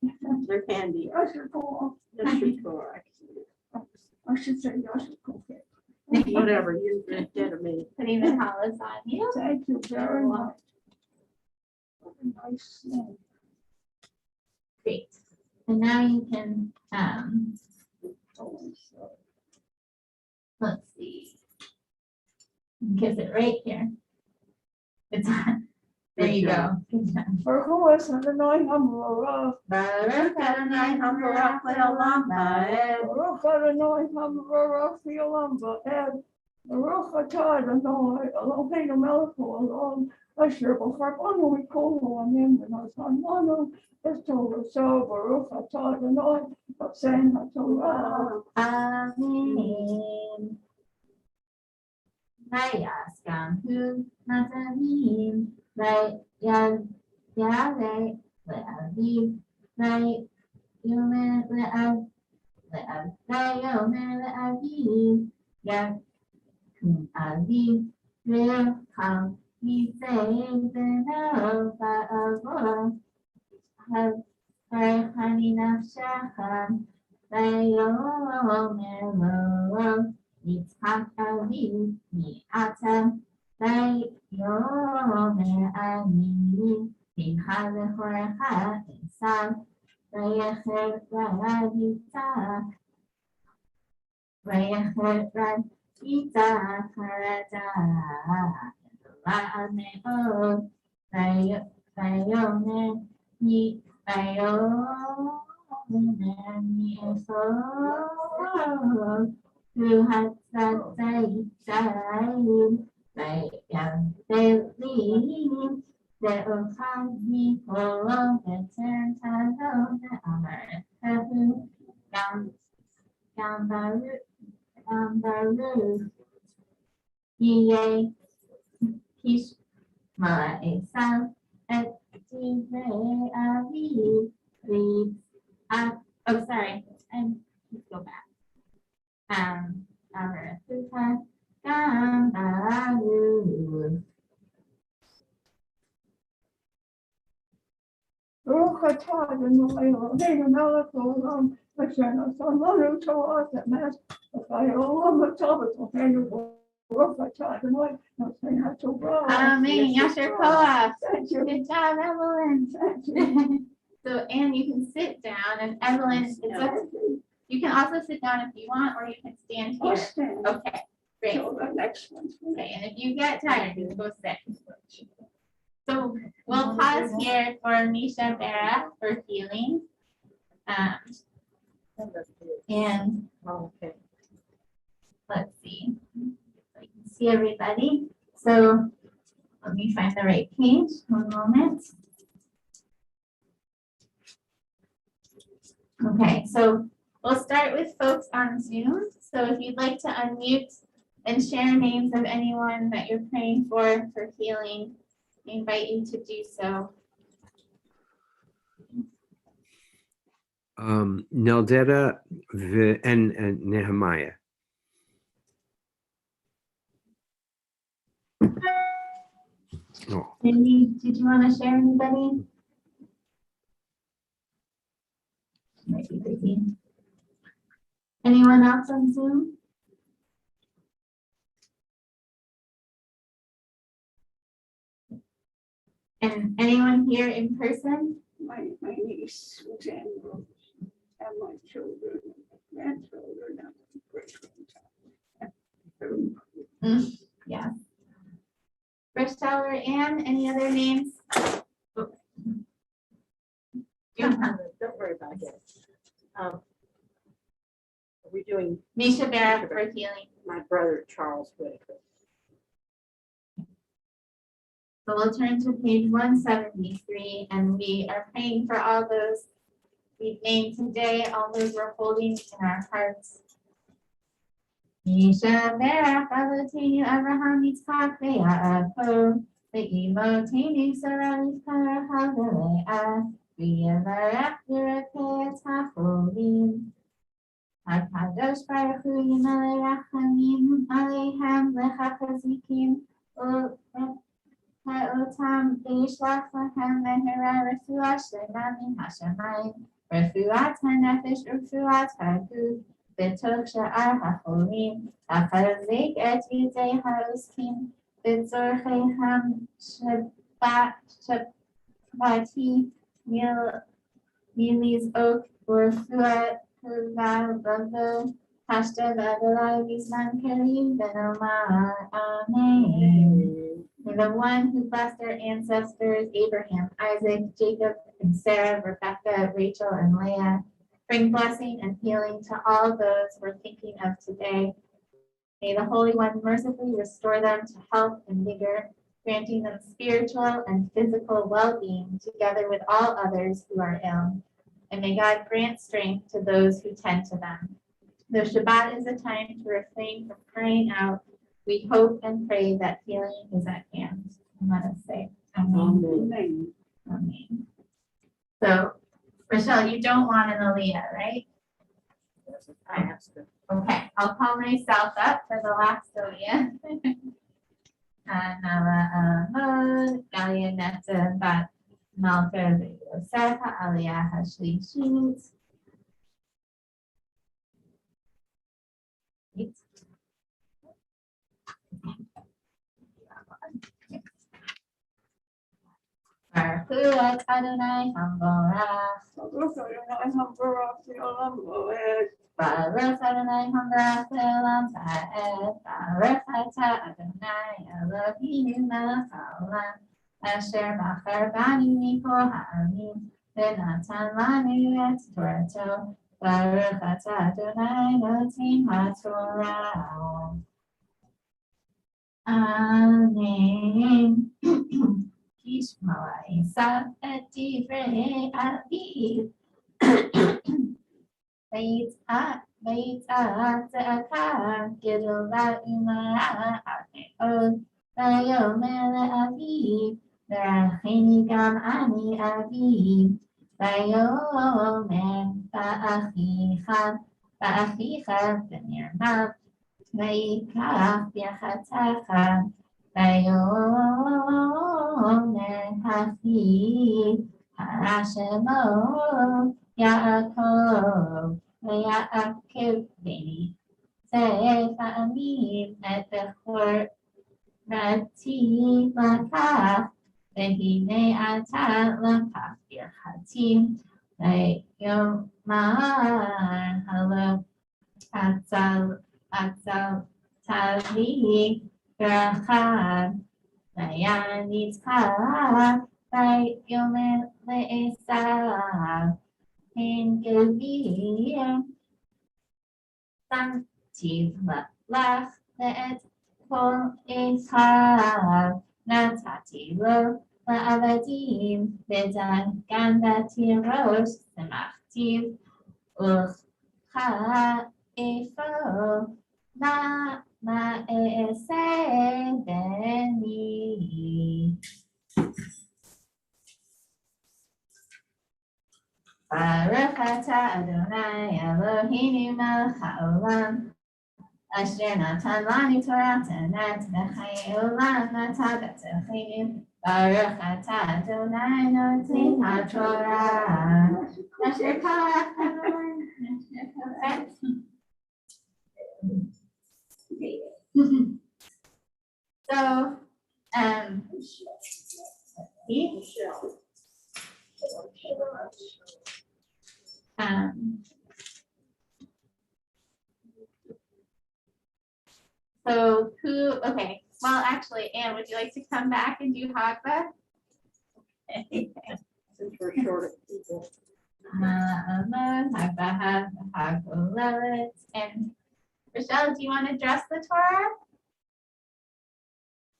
They're handy. I should go off. That's your Torah. I should say I should go get. Whatever, you're dead of me. Putting the talus on you. Thank you very much. What a nice name. Great. And now you can, let's see. Kiss it right here. It's on. There you go. Good job. For who is Adonai Hamburah? Baruch Adonai Hamburach Le'olam Ba'ed. Baruch Adonai Hamburah Le'olam Ba'ed. Baruch Atah Adonai Eloheinu melech haolam asher bachar banu mikol ha'olamim v'natan lanu et Torato. Baruch Atah Adonai noten haTorah. Amen. Vayasgam hu Natanim. Yale Le'aviv. Vayomer Le'aviv. Yakum Aviv. Ve'chal Yisei Beno Ba'avor. Harechani נפשך, ויאמר לו, יצחק אביו מעתה, ויאמר אני פנחס בכורך עשיו, ויחר רד יצחק חרדה מאוד, ויאמר מאפוד הצאצאים ויבדלים ואוכל מכל בטן תלו ואמרתהו גם ברוך יהיה תשמע עשיו את דברי אביו oh sorry, let's go back. Amrasuka Gambaru. Baruch atah Adonai Eloheinu melech haolam asher natan lanu Torah emes v'chayolam v'tov Eloheinu Baruch atah Adonai Nosein HaTorah. Amen. Yasher Koach. Thank you. Good job, Evelyn. Thank you. So, Anne, you can sit down, and Evelyn, it's up. You can also sit down if you want, or you can stand I'll here. stand Okay, great. till the next one. Okay, and if you get tired, you go sit. So we'll pause here for Misha Vera for healing. And Okay. let's see. So you can see everybody. So let me find the right page. One moment. Okay, so we'll start with folks on Zoom. So if you'd like to unmute and share names of anyone that you're praying for healing, I invite you to do so. Neldetta and Nehemiah. Oh, Cindy, did you want to share anybody? Might be busy. Anyone else on Zoom? And anyone here in person? My niece Suzanne Rose and my children, grandchildren, and great-grandchildren. Yeah. Rochelle or Anne, any other names? Don't worry about it. Are we doing Misha Barrett for healing. my brother Charles Whitaker? So we'll turn to page 173, and we are praying for all those we've named today, all those we're holding in our hearts. Misha Barrett, Avotenu Abraham Yitzchak Ve'Yaakov, Ve'imotenu Sarah Rivka Haveleah, V'yavarach Yerakeh Tacholim. HaKadosh Baruch Hu Yimalei Rachamim Aleihem Lechachazikim Ha'otam Ve'yishlach Lahem Mehera Refuah Shlema Min HaShamayim Refuat HaNefesh Refuat HaGuf B'toch Sha'ar HaCholim Achazek Et Yidei HaOskim B'tzorcheihem Shabbati Mili's Oak Refuat Huvavavo Hashta Vavilai Vizman Kelim Benomar Amen. May the one who blessed our ancestors, Abraham, Isaac, Jacob, and Sarah, Rebecca, Rachel, and Leah, bring blessing and healing to all those we're thinking of today. May the Holy One mercifully restore them to health and vigor, granting them spiritual and physical well-being together with all others who are ill. And may God grant strength to those who tend to them. Though Shabbat is a time to refrain from crying out, we hope and pray that healing is at hand. And let us say, Amen. Amen. Amen. So, Rochelle, you don't want an Aliyah, right? I asked her. Okay, I'll call myself up for the last Aliyah. Nala Amod, Galia Neta, Bat Malter Yosef Aliyah Hashlishit. Baruch Adonai Hamborach. Baruch Adonai Hamborach Leolam Vaed. Baruch Adonai Hamborach Leolam Vaed. Baruch Ata Adonai Eloheinu melech haolam. Asher bachar banu mikol ha'amim. V'natan lanu et Torato. Baruch Ata Adonai Noten HaTorah. Amen. Yishmael Esav et divrei Aviv. Vayitza tzedakah gedolah u'mara me'od. Vayomer le'aviv v'racheni gam ani aviv. Vayomer ba'achicha v'nirmav. Vayikach b'yachatecha. Vayomer hachi harashemo Yaakov Yaakov beni Ze'amim et bechor rati lakach v'hine ata lakach birchatim v'yomar halo atzal tali brachad v'yanitzcha v'yomer le'esav in Gevir, Sanctiv Lach, Le'et Kol Esav, Natati Lo, La'avadim, Vedan Ganda Tirosh, Semachtiv, Uchcha Efo, Ma'ese Beni. Baruch Ata Adonai Eloheinu melech haolam. Asher natan lanu Torah tanet v'chayei olam natan b'tzecheinu. Baruch Ata Adonai Noten HaTorah. Asher kalach Adonai. So, so who, okay, well, actually, Anne, would you like to come back and do Hagba? Since we're short of people. Hagba, Hagba, and Rochelle, do you want to dress the Torah?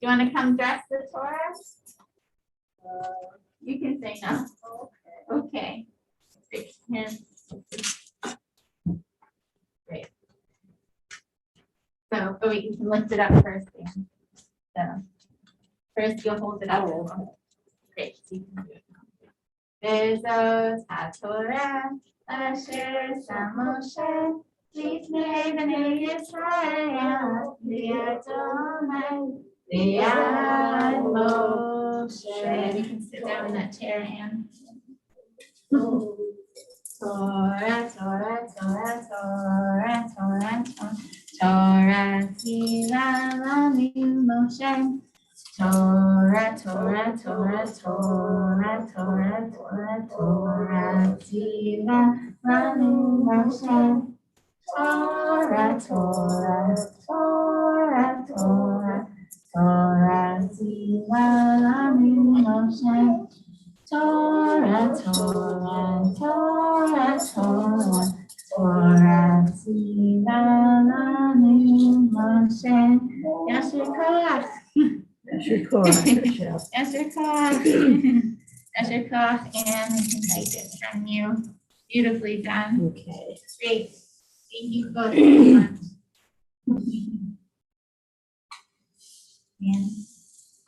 Do you want to come dress the Torah? You can say no. Okay. Great. So, oh wait, you can lift it up first, Dan. So, first you'll hold it up. Great. So you can do it. Bezos HaTorah Asher Sam Moshe Lifnei Bnei Yisrael Li'Adonai Li'ad Moshe. You can sit down in that chair, Anne. Torah, Torah, Torah, Torah, Torah, Torah, Tzila lanu Moshe. Torah, Torah, Torah, Torah, Torah, Torah, Torah, Tzila lanu Moshe. Torah, Torah, Torah, Torah, Torah, Tzila lanu Moshe. Torah, Torah, Torah, Torah, Torah, Tzila lanu Moshe. Yasher koach. Yasher koach. Yasher koach. Yasher koach, and I can take it from you. Beautifully done. Okay. Great. Thank you both so much. And,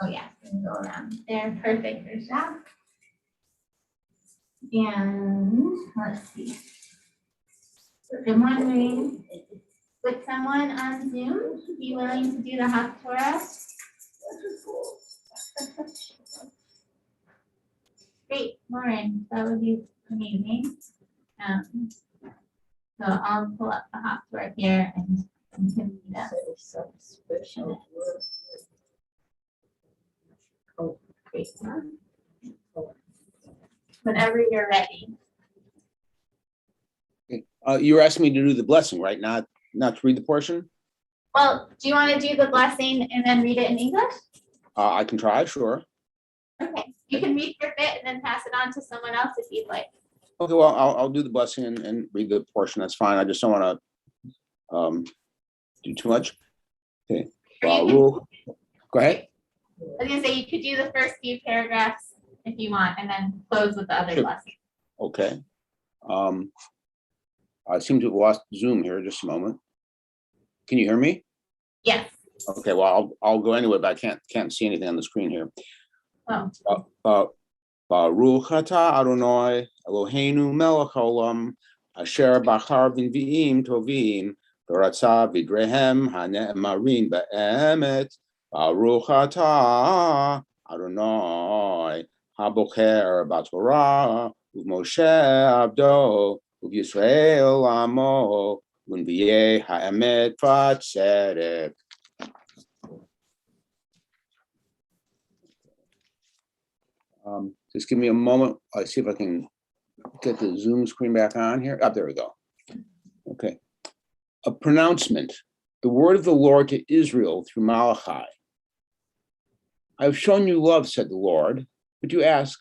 oh yeah, we can go around there. Perfect, good job. And let's see. I'm wondering, would someone on Zoom be willing to do the Haftorah? Great, Lauren, that would be amazing. So I'll pull up the hot word here and continue that. Some special word. Oh, Great. Whenever you're ready. You were asking me to do the blessing, right? Not to read the portion? Well, do you want to do the blessing and then read it in English? I can try, sure. Okay, you can read your bit and then pass it on to someone else if you'd like. Okay, well, I'll do the blessing and read the portion. That's fine. I just don't want to do too much. Okay. Go ahead. I was gonna say you could do the first few paragraphs if you want, and then close with the other Sure. blessing. Okay. I seem to have lost Zoom here. Just a moment. Can you hear me? Yes. Okay. Well, I'll go anyway, but I can't see anything on the screen here. Oh. Baruch atah Adonai Eloheinu melech haolam asher bachar v'nviim tovim v'ratza v'drehem hane'emarim be'emet. Baruch atah Adonai habocher b'torah u'Moshe abdo u'Yisrael amo u'nvi'eh ha'emet v'tzedek. Just give me a moment. I'll see if I can get the Zoom screen back on here. There we go. Okay. A pronouncement. The word of the Lord to Israel through Malachi. I have shown you love, said the Lord, but you ask,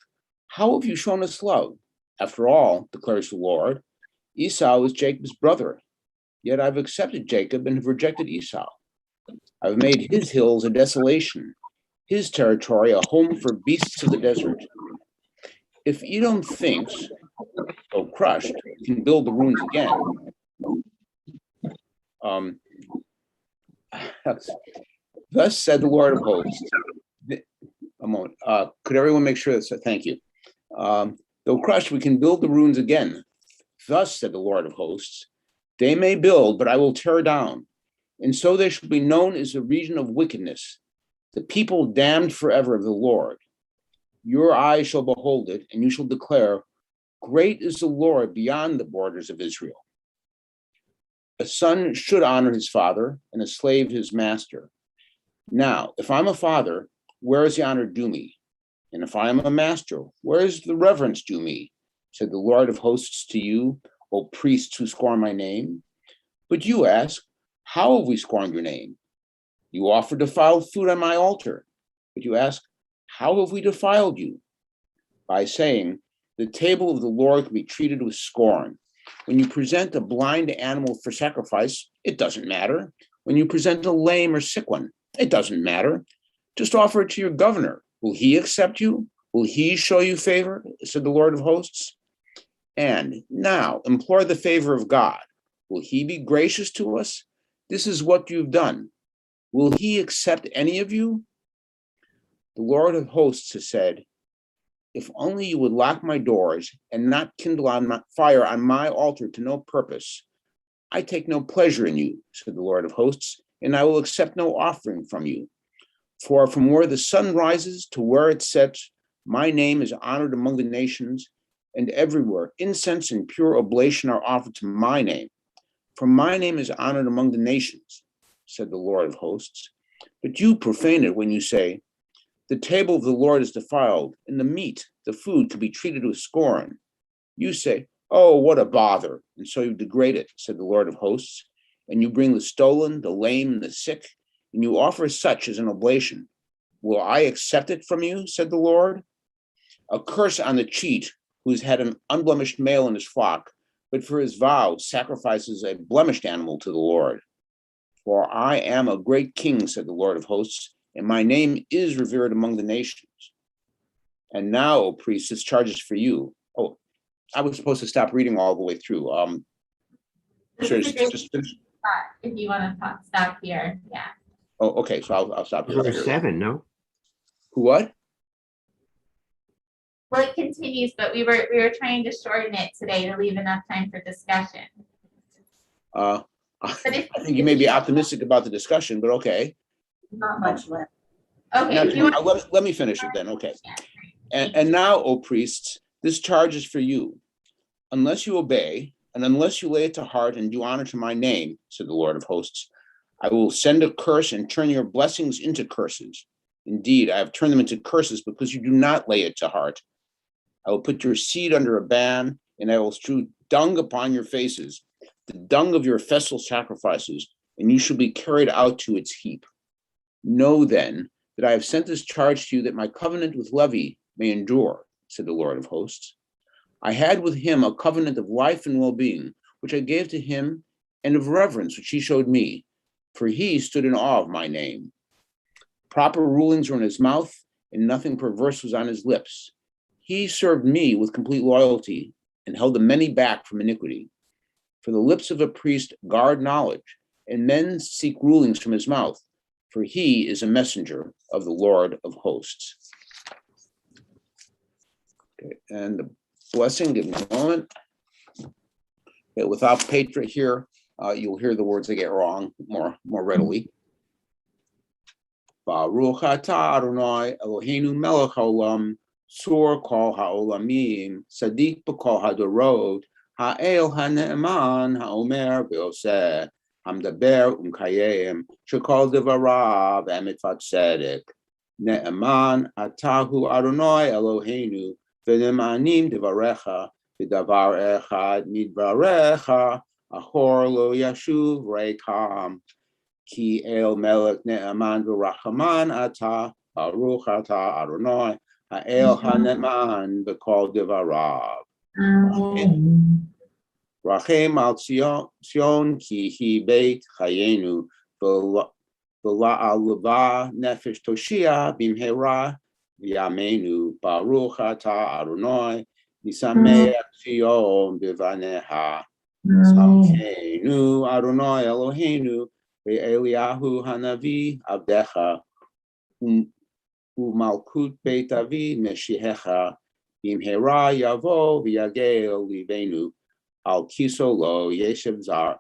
how have you shown us love? After all, declares the Lord, Esau is Jacob's brother, yet I've accepted Jacob and have rejected Esau. I've made his hills a desolation, his territory a home for beasts of the desert. If Edom thinks, though crushed, can build the ruins again. Thus said the Lord of hosts. A moment. Could everyone make sure that's thank you. Though crushed, we can build the ruins again. Thus said the Lord of hosts. They may build, but I will tear down. And so they shall be known as a region of wickedness, the people damned forever of the Lord. Your eyes shall behold it, and you shall declare, great is the Lord beyond the borders of Israel. A son should honor his father, and a slave his master. Now, if I'm a father, where is the honor due me? And if I am a master, where is the reverence due me? Said the Lord of hosts to you, O priests who scorn my name. But you ask, how have we scorned your name? You offer defiled food on my altar. But you ask, how have we defiled you? By saying, the table of the Lord can be treated with scorn. When you present a blind animal for sacrifice, it doesn't matter. When you present a lame or sick one, it doesn't matter. Just offer it to your governor. Will he accept you? Will he show you favor? Said the Lord of hosts. And now implore the favor of God. Will he be gracious to us? This is what you've done. Will he accept any of you? The Lord of hosts has said, if only you would lock my doors and not kindle on my fire on my altar to no purpose. I take no pleasure in you, said the Lord of hosts, and I will accept no offering from you. For from where the sun rises to where it sets, my name is honored among the nations, and everywhere incense and pure oblation are offered to my name. For my name is honored among the nations, said the Lord of hosts. But you profane it when you say, the table of the Lord is defiled, and the meat, the food, can be treated with scorn. You say, oh, what a bother, and so you degrade it, said the Lord of hosts, and you bring the stolen, the lame, and the sick, and you offer such as an oblation. Will I accept it from you, said the Lord? A curse on the cheat who has had an unblemished male in his flock, but for his vow sacrifices a blemished animal to the Lord. For I am a great king, said the Lord of hosts, and my name is revered among the nations. And now, O priest, this charge is for you. Oh, I was supposed to stop reading all the way through. Sure, just finish. If you want to stop here, yeah. Oh, okay, so I'll stop here. Verse 7, no? Who, what? Well, it continues, but we were trying to shorten it today to leave enough time for discussion. I think you may be optimistic about the discussion, but okay. Not much left. Okay, if you want, Let me finish it then, okay. And now, O priests, this charge is for you. Unless you obey, and unless you lay it to heart and do honor to my name, said the Lord of hosts, I will send a curse and turn your blessings into curses. Indeed, I have turned them into curses because you do not lay it to heart. I will put your seed under a ban, and I will strew dung upon your faces, the dung of your festal sacrifices, and you shall be carried out to its heap. Know then that I have sent this charge to you that my covenant with Levi may endure, said the Lord of hosts. I had with him a covenant of life and well-being, which I gave to him, and of reverence, which he showed me, for he stood in awe of my name. Proper rulings were in his mouth, and nothing perverse was on his lips. He served me with complete loyalty and held the many back from iniquity. For the lips of a priest guard knowledge, and men seek rulings from his mouth, for he is a messenger of the Lord of hosts. Okay, and the blessing, give me a moment. Okay, without Petra here, you'll hear the words I get wrong more readily. Baruch atah Adonai Eloheinu melech haolam, tzur kol haolamim, sadik b'kol hadorot, ha'el ha'ne'eman ha'omer v'oseh, hamdaber umkayem, shekol devarav emet v'tzedek. Ne'eman atahu Adonai Eloheinu, v'ne'emanim devarecha, v'davar echad midvarecha, achor lo yashuv reikam. Ki el melech ne'eman v'rachaman atah, baruch atah Adonai, ha'el ha'ne'eman b'kol devarav. Amen. Rachem al Sion ki hi beit chayenu, v'la'alva nefesh toshia bimhera v'yamenu, baruch atah Adonai, nisameach Sion b'vaneha. Samkeinu Adonai Eloheinu, ve'Eliyahu hanavi avdecha, u'malkut beit avi meshihecha, bimhera yavo v'yagel livenu, al kiso lo yeshev zar,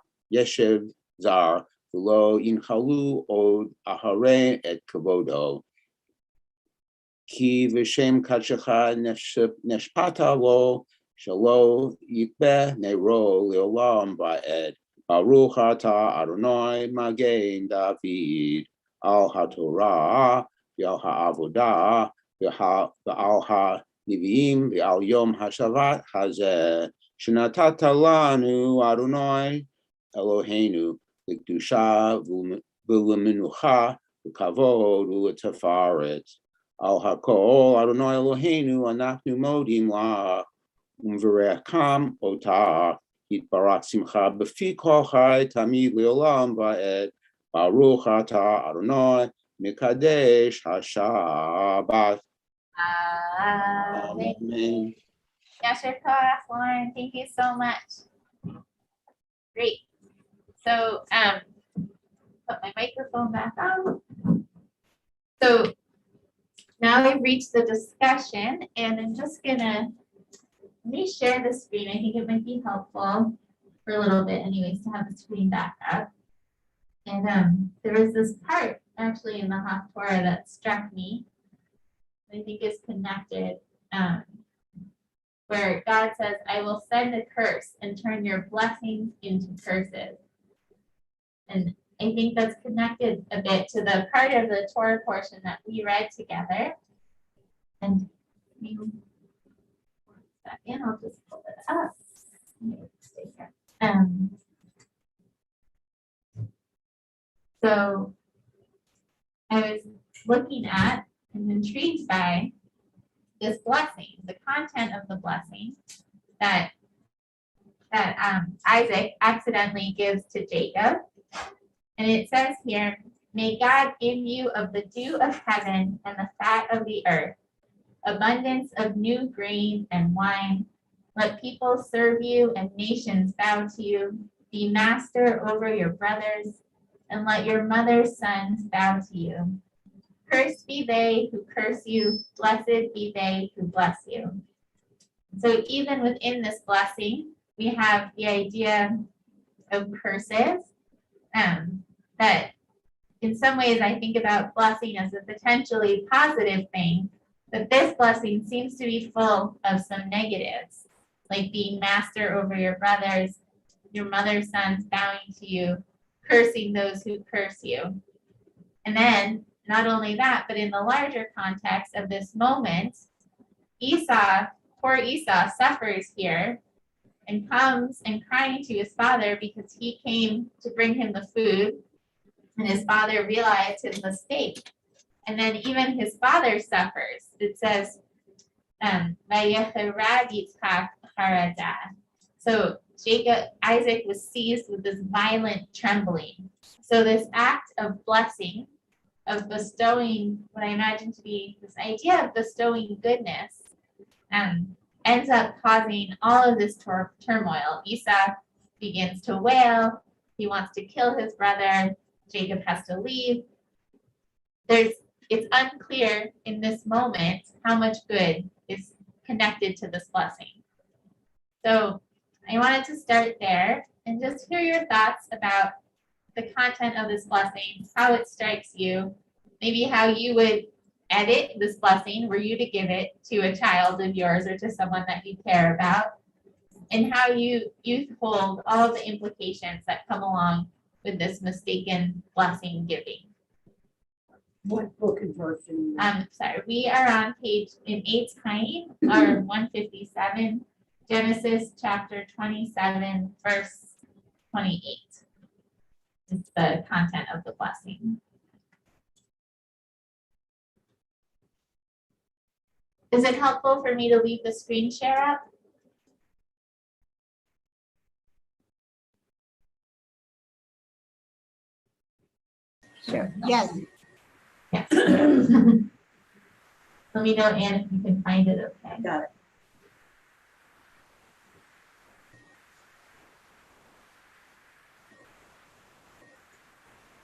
v'lo inchalu od ahare et kavodo. Ki v'shem kadshecha neshpata lo, shalo yikbeh nero leolam ba'ed. Baruch atah Adonai Magen David, al haTorah, v'al ha'avodah, v'al ha'nevi'im, v'al yom ha'shavat hazeh, shenatata lanu Adonai Eloheinu, l'kedusha v'lemenucha, v'kavod v'letafaret. Al hakol Adonai Eloheinu, anachnu modim la, umverekam otah. Yitbarak simcha b'fi kol chai tamid leolam va'ed, baruch atah Adonai mikadesh haShabbat. Amen. Yasher Koach, Lauren, thank you so much. Great. So, put my microphone back on. So now we've reached the discussion, and I'm just gonna, let me share the screen. I think it might be helpful for a little bit anyways to have the screen back up. And there was this part actually in the Haftorah that struck me. I think is connected, where God says, I will send a curse and turn your blessings into curses. And I think that's connected a bit to the part of the Torah portion that we read together. And maybe second, I'll just pull it up. Stay here. So I was looking at and intrigued by this blessing, the content of the blessing that Isaac accidentally gives to Jacob. And it says here, may God give you of the dew of heaven and the fat of the earth, abundance of new grain and wine. Let people serve you and nations bow to you. Be master over your brothers, and let your mother's sons bow to you. Cursed be they who curse you, blessed be they who bless you. So even within this blessing, we have the idea of curses, that in some ways I think about blessing as a potentially positive thing, But this blessing seems to be full of some negatives, like being master over your brothers, your mother's sons bowing to you, cursing those who curse you. And then, not only that, but in the larger context of this moment, poor Esau suffers here and comes and crying to his father because he came to bring him the food, and his father realized his mistake. And then even his father suffers. It says, so Isaac was seized with this violent trembling. So this act of blessing, of bestowing what I imagine to be this idea of bestowing goodness, ends up causing all of this turmoil. Esau begins to wail. He wants to kill his brother. Jacob has to leave. It's unclear in this moment how much good is connected to this blessing. So I wanted to start there and just hear your thoughts about the content of this blessing, how it strikes you, maybe how you would edit this blessing were you to give it to a child of yours or to someone that you care about, and how you hold all of the implications that come along with this mistaken blessing giving. What book and verse? Sorry, we are on page in 8's Tiny, or 157, Genesis chapter 27, verse 28. It's the content of the blessing. Is it helpful for me to leave the screen share up? Sure. Yes. Yes. Let me know, Anne, if you can find it, okay? Got it.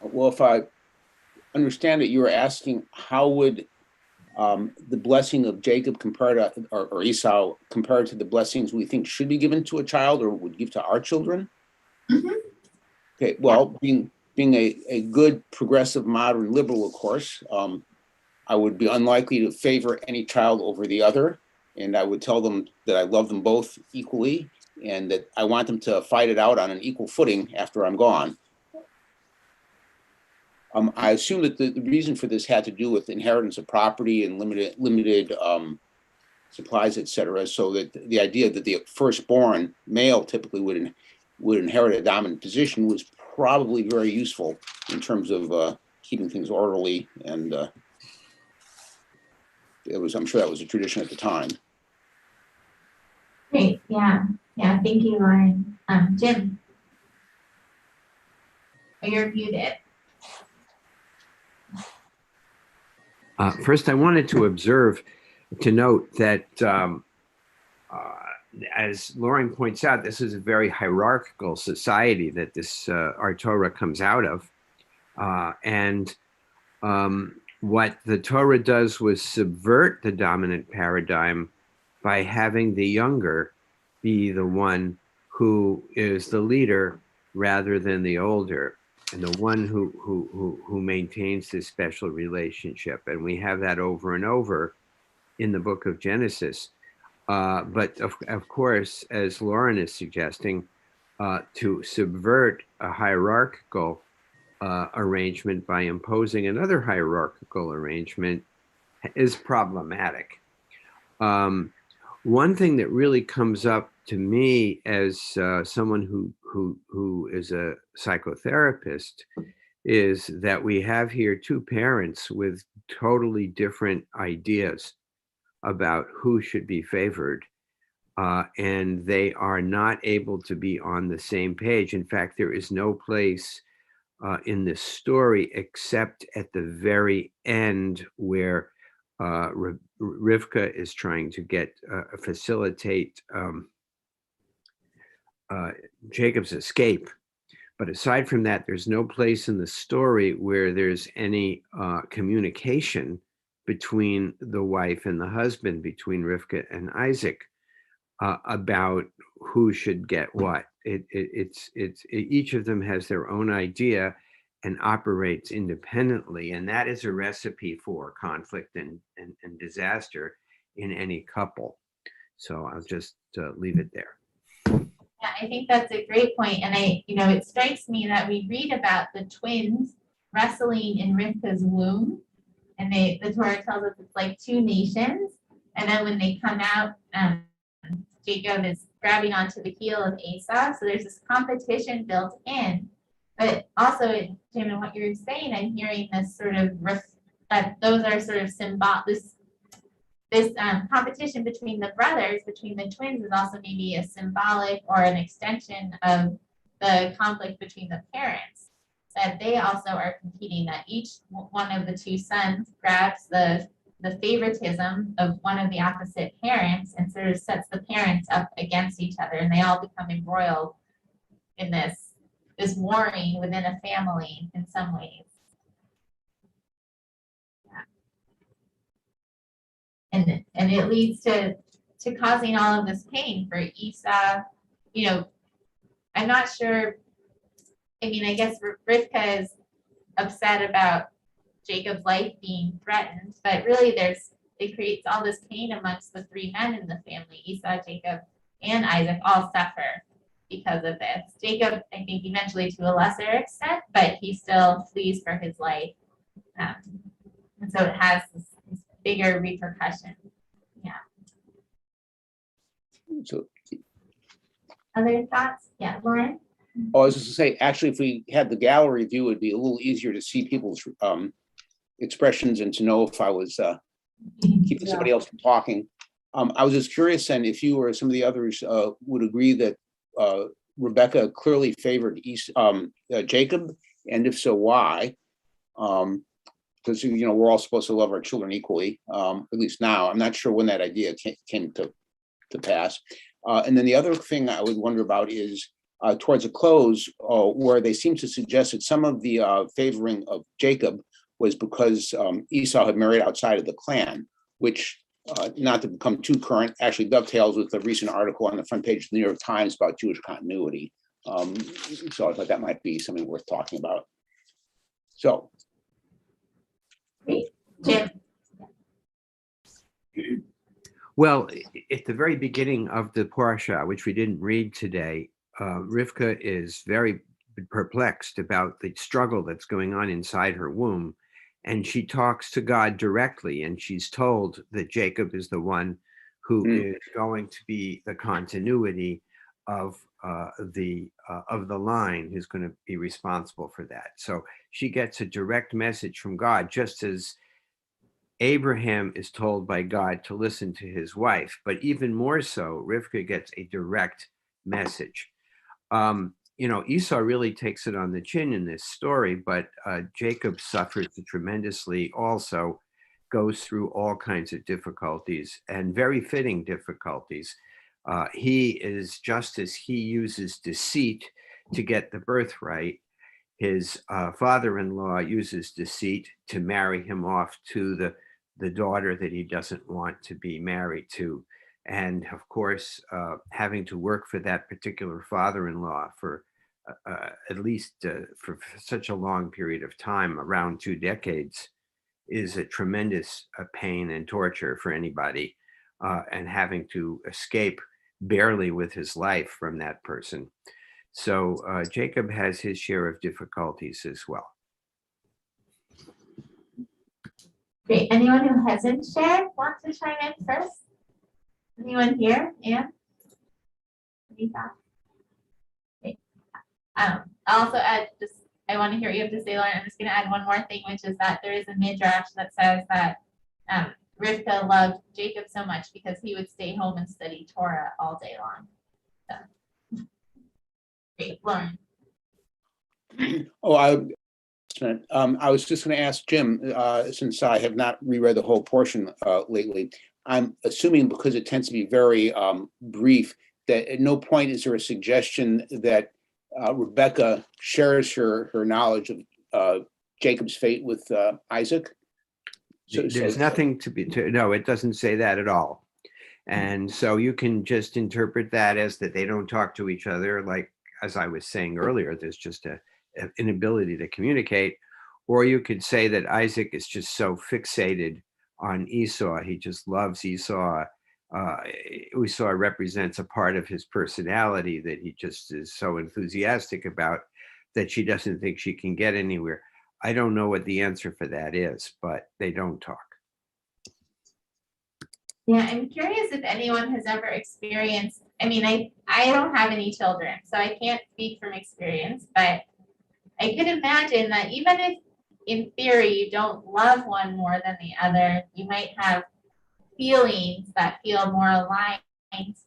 Well, if I understand it, you were asking how would the blessing of Jacob compared to, or Esau compared to the blessings we think should be given to a child or would give to our children? Mm-hmm. Okay, well, being a good progressive modern liberal, of course, I would be unlikely to favor any child over the other. And I would tell them that I love them both equally and that I want them to fight it out on an equal footing after I'm gone. I assume that the reason for this had to do with inheritance of property and limited supplies, et cetera. So that the idea that the firstborn male typically would inherit a dominant position was probably very useful in terms of keeping things orderly. And I'm sure that was a tradition at the time. Great, yeah. Thank you, Lauren. Jim, you're muted. First, I wanted to note that as Lauren points out, this is a very hierarchical society that our Torah comes out of. And what the Torah does was subvert the dominant paradigm by having the younger be the one who is the leader rather than the older, and the one who maintains this special relationship. And we have that over and over in the book of Genesis. But of course, as Lauren is suggesting, to subvert a hierarchical arrangement by imposing another hierarchical arrangement is problematic. One thing that really comes up to me as someone who is a psychotherapist is that we have here two parents with totally different ideas about who should be favored, and they are not able to be on the same page. In fact, there is no place in this story except at the very end where Rivka is trying to facilitate Jacob's escape. But aside from that, there's no place in the story where there's any communication between the wife and the husband, between Rivka and Isaac, about who should get what. It's each of them has their own idea, and operates independently. And that is a recipe for conflict and disaster in any couple. So I'll just leave it there. Yeah, I think that's a great point. And it strikes me that we read about the twins wrestling in Rivka's womb. And the Torah tells us it's like two nations. And then when they come out, Jacob is grabbing onto the heel of Esau. So there's this competition built in. But also, Jim, in what you're saying, I'm hearing this sort of that those are sort of this competition between the brothers, between the twins, is also maybe a symbolic or an extension of the conflict between the parents. That they also are competing, that each one of the two sons grabs the favoritism of one of the opposite parents and sort of sets the parents up against each other, and they all become embroiled in this warring within a family in some ways. Yeah. And it leads to causing all of this pain for Esau. I'm not sure. I mean, I guess Rivka is upset about Jacob's life being threatened, but really it creates all this pain amongst the three men in the family. Esau, Jacob, and Isaac all suffer because of this. Jacob, I think, eventually to a lesser extent, but he still flees for his life. And so it has this bigger repercussion. Yeah. So, other thoughts? Yeah, Lauren? I was just gonna say, actually, if we had the gallery view, it'd be a little easier to see people's expressions and to know if I was keeping somebody else from talking. I was just curious, and if you or some of the others would agree that Rebecca clearly favored Jacob, and if so, why? Because we're all supposed to love our children equally, at least now. I'm not sure when that idea came to pass. And then the other thing I would wonder about is towards a close, where they seem to suggest that some of the favoring of Jacob was because Esau had married outside of the clan, which, not to become too current, actually dovetails with the recent article on the front page of the New York Times about Jewish continuity. So I thought that might be something worth talking about. So. Great. Jim? Well, at the very beginning of the Parshat, which we didn't read today, Rivka is very perplexed about the struggle that's going on inside her womb. And she talks to God directly, and she's told that Jacob is the one who is going to be the continuity of the line, who's going to be responsible for that. So she gets a direct message from God, just as Abraham is told by God to listen to his wife. But even more so, Rivka gets a direct message. Esau really takes it on the chin in this story, but Jacob suffers tremendously, also goes through all kinds of difficulties, and very fitting difficulties. He is, just as he uses deceit to get the birthright, his father-in-law uses deceit to marry him off to the daughter that he doesn't want to be married to. And of course, having to work for that particular father-in-law for at least for such a long period of time, around 2 decades, is a tremendous pain and torture for anybody, and having to escape barely with his life from that person. So Jacob has his share of difficulties as well. Great. Anyone who hasn't shared want to chime in first? Anyone here? Anne? Any thoughts? Okay. I'll also add, I want to hear what you have to say, Lauren. I'm just going to add one more thing, which is that there is a midrash that says that Rivka loved Jacob so much because he would stay home and study Torah all day long. So. Great, Lauren. I was just going to ask Jim, since I have not reread the whole portion lately. I'm assuming, because it tends to be very brief, that at no point is there a suggestion that Rebecca shares her knowledge of Jacob's fate with Isaac. There's nothing no, it doesn't say that at all. And so you can just interpret that as that they don't talk to each other. Like, as I was saying earlier, there's just a inability to communicate. Or you could say that Isaac is just so fixated on Esau. He just loves Esau. Esau represents a part of his personality that he just is so enthusiastic about that she doesn't think she can get anywhere. I don't know what the answer for that is, but they don't talk. Yeah, I'm curious if anyone has ever experienced, I mean, I don't have any children, so I can't speak from experience, but I could imagine that even if in theory you don't love one more than the other, you might have feelings that feel more aligned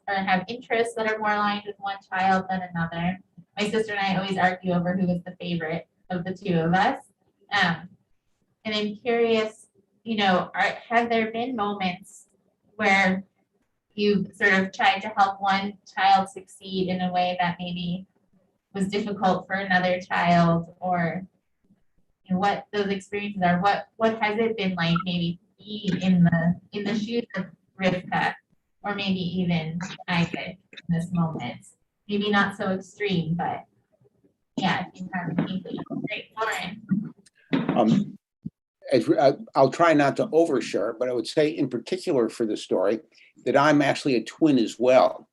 or have interests that are more aligned with one child than another. My sister and I always argue over who was the favorite of the two of us. And I'm curious, have there been moments where you sort of tried to help one child succeed in a way that maybe was difficult for another child, or what those experiences are? What has it been like maybe being in the shoes of Rivka, or maybe even Isaac in this moment? Maybe not so extreme, but yeah, if you have anything. Great, Lauren. I'll try not to overshare, but I would say in particular for the story that I'm actually a twin as well.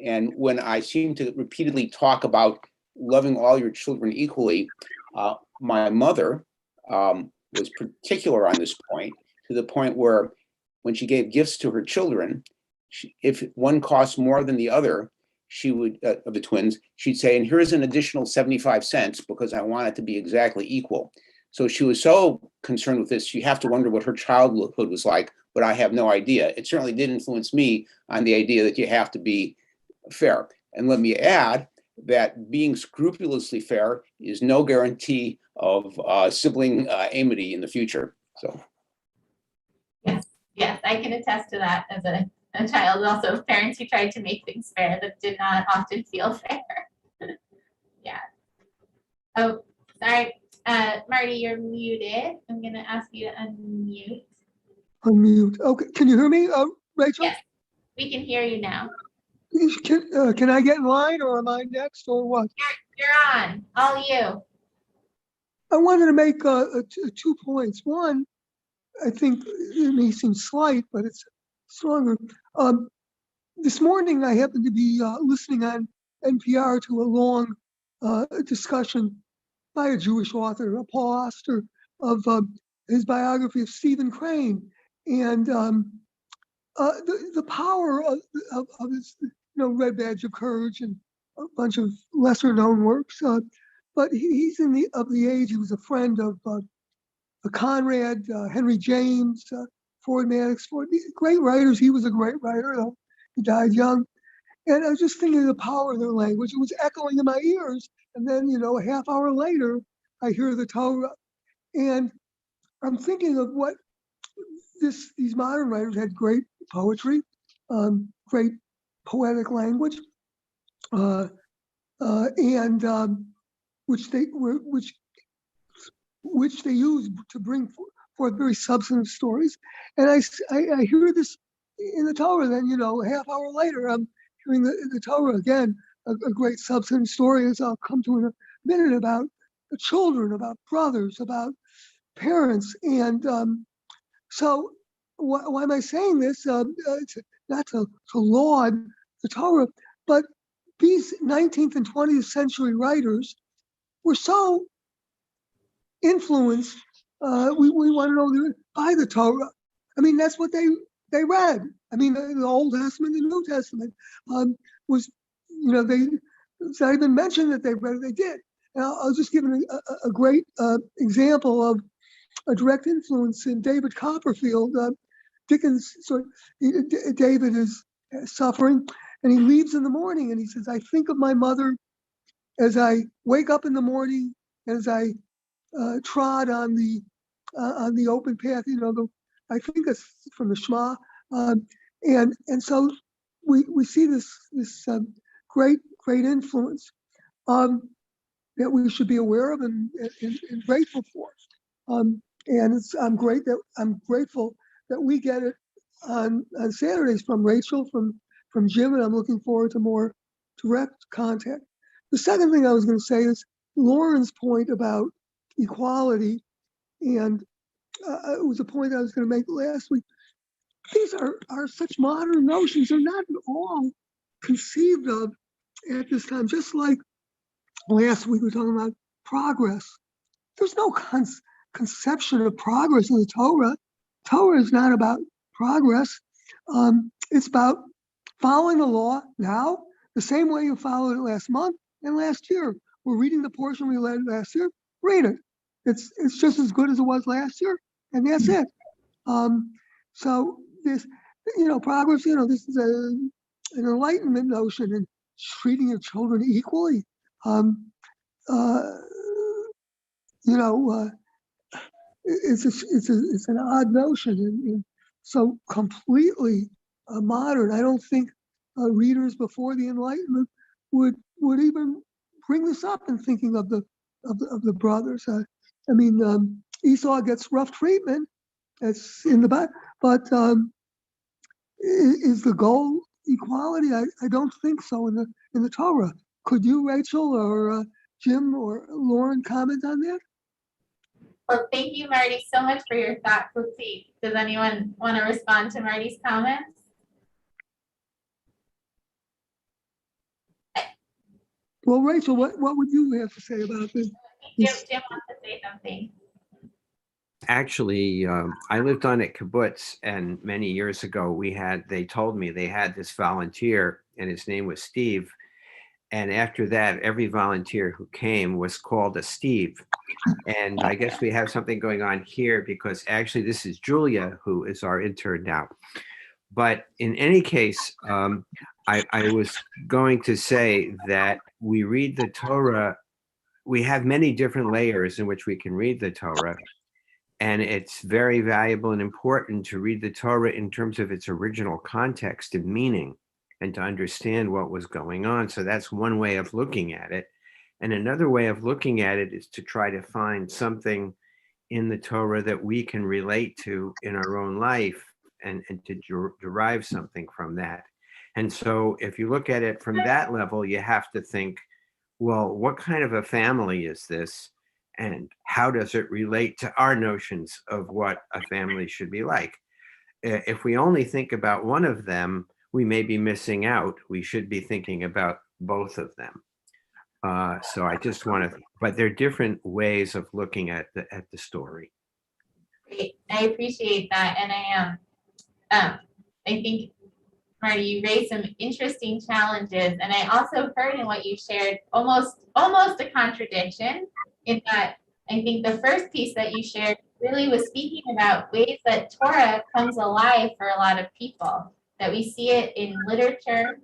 And when I seem to repeatedly talk about loving all your children equally, my mother was particular on this point, to the point where when she gave gifts to her children, if one costs more than the other, she would, of the twins, she'd say, and here's an additional 75 cents because I want it to be exactly equal. So she was so concerned with this, you have to wonder what her childhood was like, but I have no idea. It certainly did influence me on the idea that you have to be fair. And let me add that being scrupulously fair is no guarantee of sibling amity in the future. So. Yes, I can attest to that as a child, also of parents who tried to make things fair that did not often feel fair. Yeah. Oh, sorry. Marty, you're muted. I'm going to ask you to unmute. Unmute. Okay. Can you hear me, Rachel? Yes, we can hear you now. Can I get in line, or am I next, or what? You're on. All you. I wanted to make 2 points. One, I think it may seem slight, but it's stronger. This morning, I happened to be listening on NPR to a long discussion by a Jewish author, Paul Auster, of his biography of Stephen Crane, and the power of his, Red Badge of Courage and a bunch of lesser known works. But he's of the age. He was a friend of Conrad, Henry James, Ford Maddox, great writers. He was a great writer, though he died young. And I was just thinking of the power of their language. It was echoing in my ears. And then, a half hour later, I hear the Torah. And I'm thinking of what these modern writers had: great poetry, great poetic language, and which they use to bring forth very substantive stories. And I hear this in the Torah. Then, a half hour later, I'm hearing the Torah again, a great substantive story, as I'll come to in a minute, about children, about brothers, about parents. And so why am I saying this? Not to laud the Torah, but these 19th and 20th century writers were so influenced, we want to know, by the Torah. I mean, that's what they read. I mean, the Old Testament, the New Testament was, it's not even mentioned that they read it, they did. And I'll just give a great example of a direct influence in David Copperfield. Dickens, David is suffering, and he leaves in the morning, and he says, I think of my mother as I wake up in the morning, as I trod on the open path. I think it's from the Shema, and so we see this great influence that we should be aware of and grateful for. And I'm grateful that we get it on Saturdays from Rachel, from Jim, and I'm looking forward to more direct contact. The second thing I was going to say is, Lauren's point about equality, and it was a point I was going to make last week. These are such modern notions. They're not at all conceived of at this time. Just like last week, we were talking about progress. There's no conception of progress in the Torah. Torah is not about progress. It's about following the law now, the same way you followed it last month and last year. We're reading the portion we read last year. Read it. It's just as good as it was last year, and that's it. So this, progress. This is an enlightenment notion, and treating your children equally. It's an odd notion, and so completely modern. I don't think readers before the Enlightenment would even bring this up in thinking of the brothers. Esau gets rough treatment. That's in the Bible, but is the goal equality? I don't think so in the Torah. Could you, Rachel, or Jim, or Lauren, comment on that? Well, thank you, Marty, so much for your thoughtful piece. Does anyone want to respond to Marty's comments? Well, Rachel, what would you have to say about this? Jim wants to say something. Actually, I lived on a kibbutz, and many years ago they told me they had this volunteer, and his name was Steve. And after that, every volunteer who came was called a Steve. And I guess we have something going on here, because actually this is Julia, who is our intern now. But in any case, I was going to say that we read the Torah. We have many different layers in which we can read the Torah. And it's very valuable and important to read the Torah in terms of its original context and meaning, and to understand what was going on. So that's one way of looking at it. And another way of looking at it is to try to find something in the Torah that we can relate to in our own life, and to derive something from that. And so if you look at it from that level, you have to think, well, what kind of a family is this? And how does it relate to our notions of what a family should be like? If we only think about one of them, we may be missing out. We should be thinking about both of them. So I just want to, but there are different ways of looking at the story. Great, I appreciate that, and I think, Marty, you raised some interesting challenges, and I also heard in what you shared almost a contradiction, in that I think the first piece that you shared really was speaking about ways that Torah comes alive for a lot of people, that we see it in literature,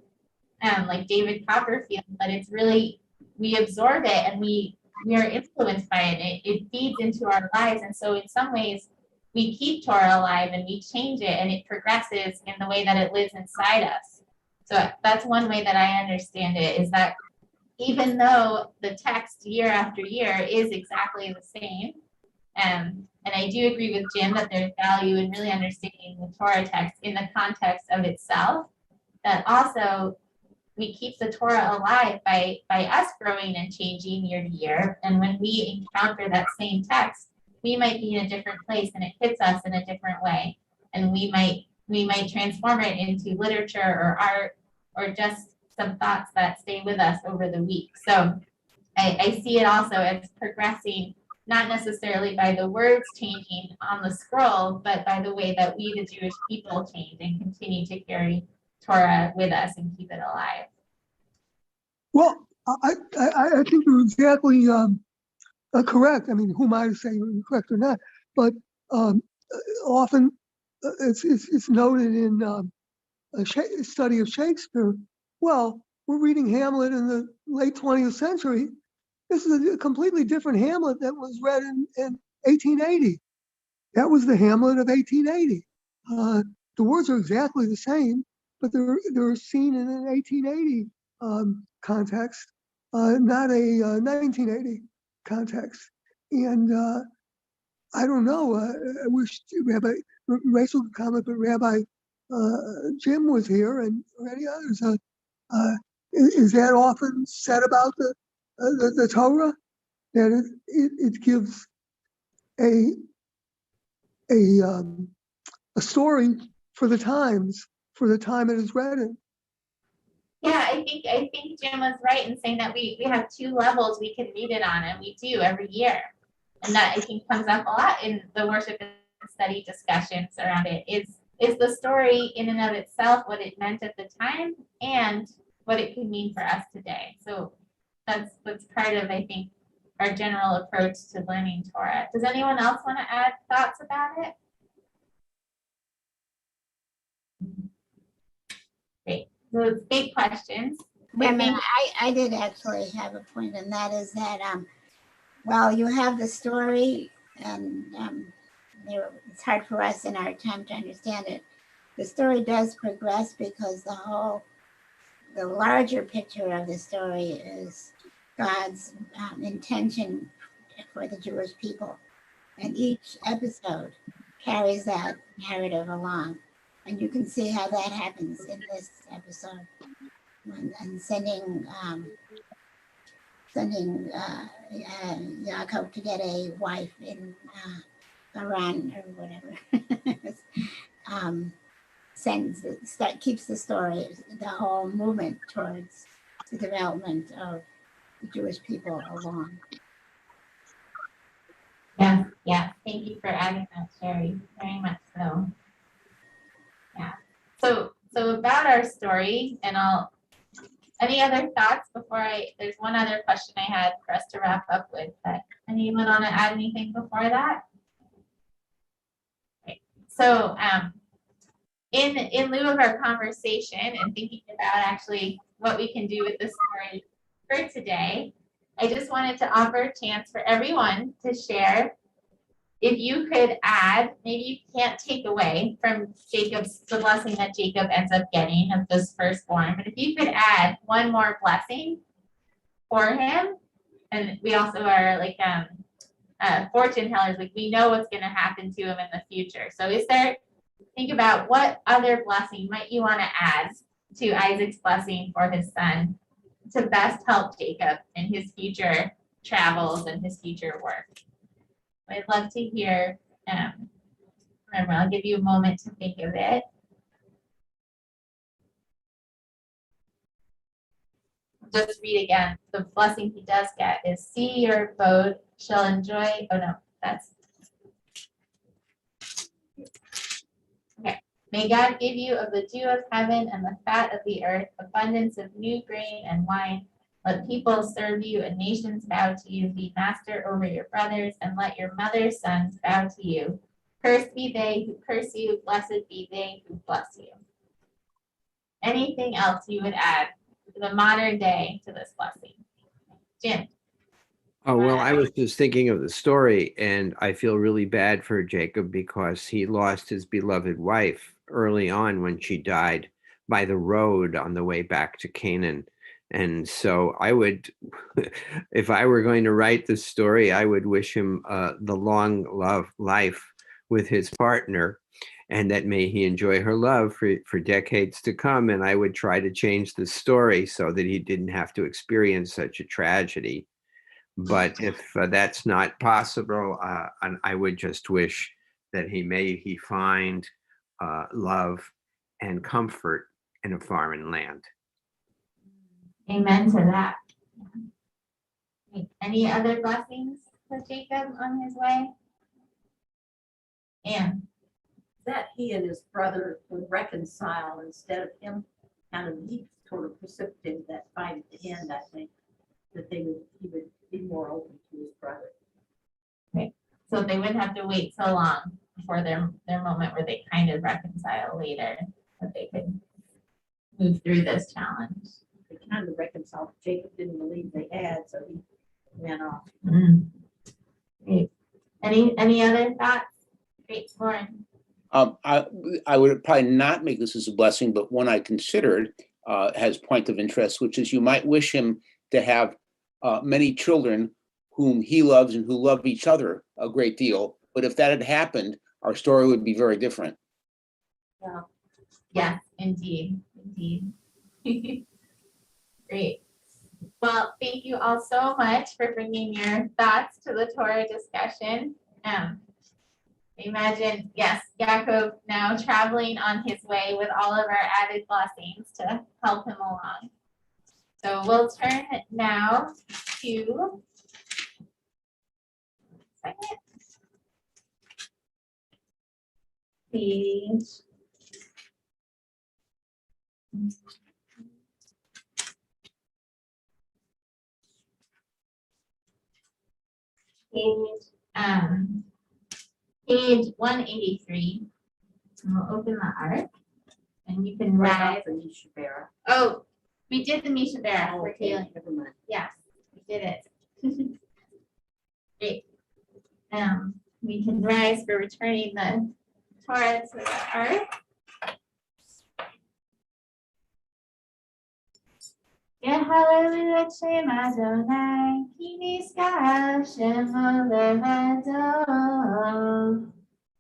like David Copperfield, but it's really, we absorb it and we are influenced by it. It feeds into our lives, and so in some ways, we keep Torah alive and we change it, and it progresses in the way that it lives inside us. So that's one way that I understand it, is that even though the text year after year is exactly the same, and I do agree with Jim that there's value in really understanding the Torah text in the context of itself, that also we keep the Torah alive by us growing and changing year to year. And when we encounter that same text, we might be in a different place and it hits us in a different way. And we might transform it into literature or art, or just some thoughts that stay with us over the week. So I see it also as progressing, not necessarily by the words changing on the scroll, but by the way that we, the Jewish people, change and continue to carry Torah with us and keep it alive. Well, I think you're exactly correct. I mean, who am I to say you're correct or not? But often it's noted in a study of Shakespeare. Well, we're reading Hamlet in the late 20th century. This is a completely different Hamlet that was read in 1880. That was the Hamlet of 1880. The words are exactly the same, but they're seen in an 1880 context, not a 1980 context. And I don't know. I wish Rabbi Rachel could comment, but Rabbi Jim was here, and or any others. Is that often said about the Torah? that it gives a story for the times, for the time it is read in. Yeah, I think Jim was right in saying that we have two levels we can read it on, and we do every year. And that I think comes up a lot in the worship and study discussions around it. Is the story in and of itself what it meant at the time and what it can mean for us today. So that's part of, I think, our general approach to learning Torah. Does anyone else want to add thoughts about it? Great. So it's big questions. Wait a minute, I did actually have a point, and that is that, well, you have the story, and it's hard for us in our time to understand it. The story does progress because the larger picture of the story is God's intention for the Jewish people. And each episode carries that narrative along. And you can see how that happens in this episode. And sending Yaakov to get a wife in Iran or whatever. Keeps the story, the whole movement towards the development of the Jewish people along. Yeah. Thank you for adding that, Sherry. Very much so. Yeah. So about our story, and any other thoughts before there's one other question I had for us to wrap up with, but anyone want to add anything before that? Okay. So in lieu of our conversation and thinking about actually what we can do with the story for today, I just wanted to offer a chance for everyone to share. If you could add, maybe you can't take away from the blessing that Jacob ends up getting of this firstborn, but if you could add one more blessing for him, and we also are like fortune tellers, like we know what's going to happen to him in the future. So think about what other blessing might you want to add to Isaac's blessing for his son to best help Jacob in his future travels and his future work. I'd love to hear, remember, I'll give you a moment to think of it. Just read again. The blessing he does get is, see your abode shall enjoy, oh no, that's, okay. May God give you of the dew of heaven and the fat of the earth, abundance of new grain and wine. Let people serve you and nations bow to you. Be master over your brothers, and let your mother's sons bow to you. Cursed be they who curse you, blessed be they who bless you. Anything else you would add to the modern day to this blessing? Jim. Oh, well, I was just thinking of the story, and I feel really bad for Jacob because he lost his beloved wife early on when she died by the road on the way back to Canaan. And so I would, if I were going to write this story, I would wish him the long life with his partner, and that may he enjoy her love for decades to come. And I would try to change the story so that he didn't have to experience such a tragedy. But if that's not possible, I would just wish that he find love and comfort in a foreign land. Amen to that. Any other blessings for Jacob on his way? And That he and his brother would reconcile instead of him kind of, he sort of precipitated that fight at the end, I think, that he would be more open to his brother. okay. So they wouldn't have to wait so long before their moment where they kind of reconcile later, that they could move through this challenge. They kind of reconciled. Jacob didn't believe they had, so he ran off. Great. Any other thoughts? Great, Lauren. I would probably not make this as a blessing, but one I considered has point of interest, which is you might wish him to have many children whom he loves and who love each other a great deal. But if that had happened, our story would be very different. Well, yes, indeed. Great. Well, thank you all so much for bringing your thoughts to the Torah discussion. Imagine, yes, Yaakov now traveling on his way with all of our added blessings to help him along. So we'll turn now to page page 183. And we'll open the ark and you can rise. Oh, we did the Mishabara for healing. Yes, we did it. Great. We can rise for returning the Torah to the ark. Yeah, hallelujah, Shem Adonai, Ki Nizkar Shemo Levado,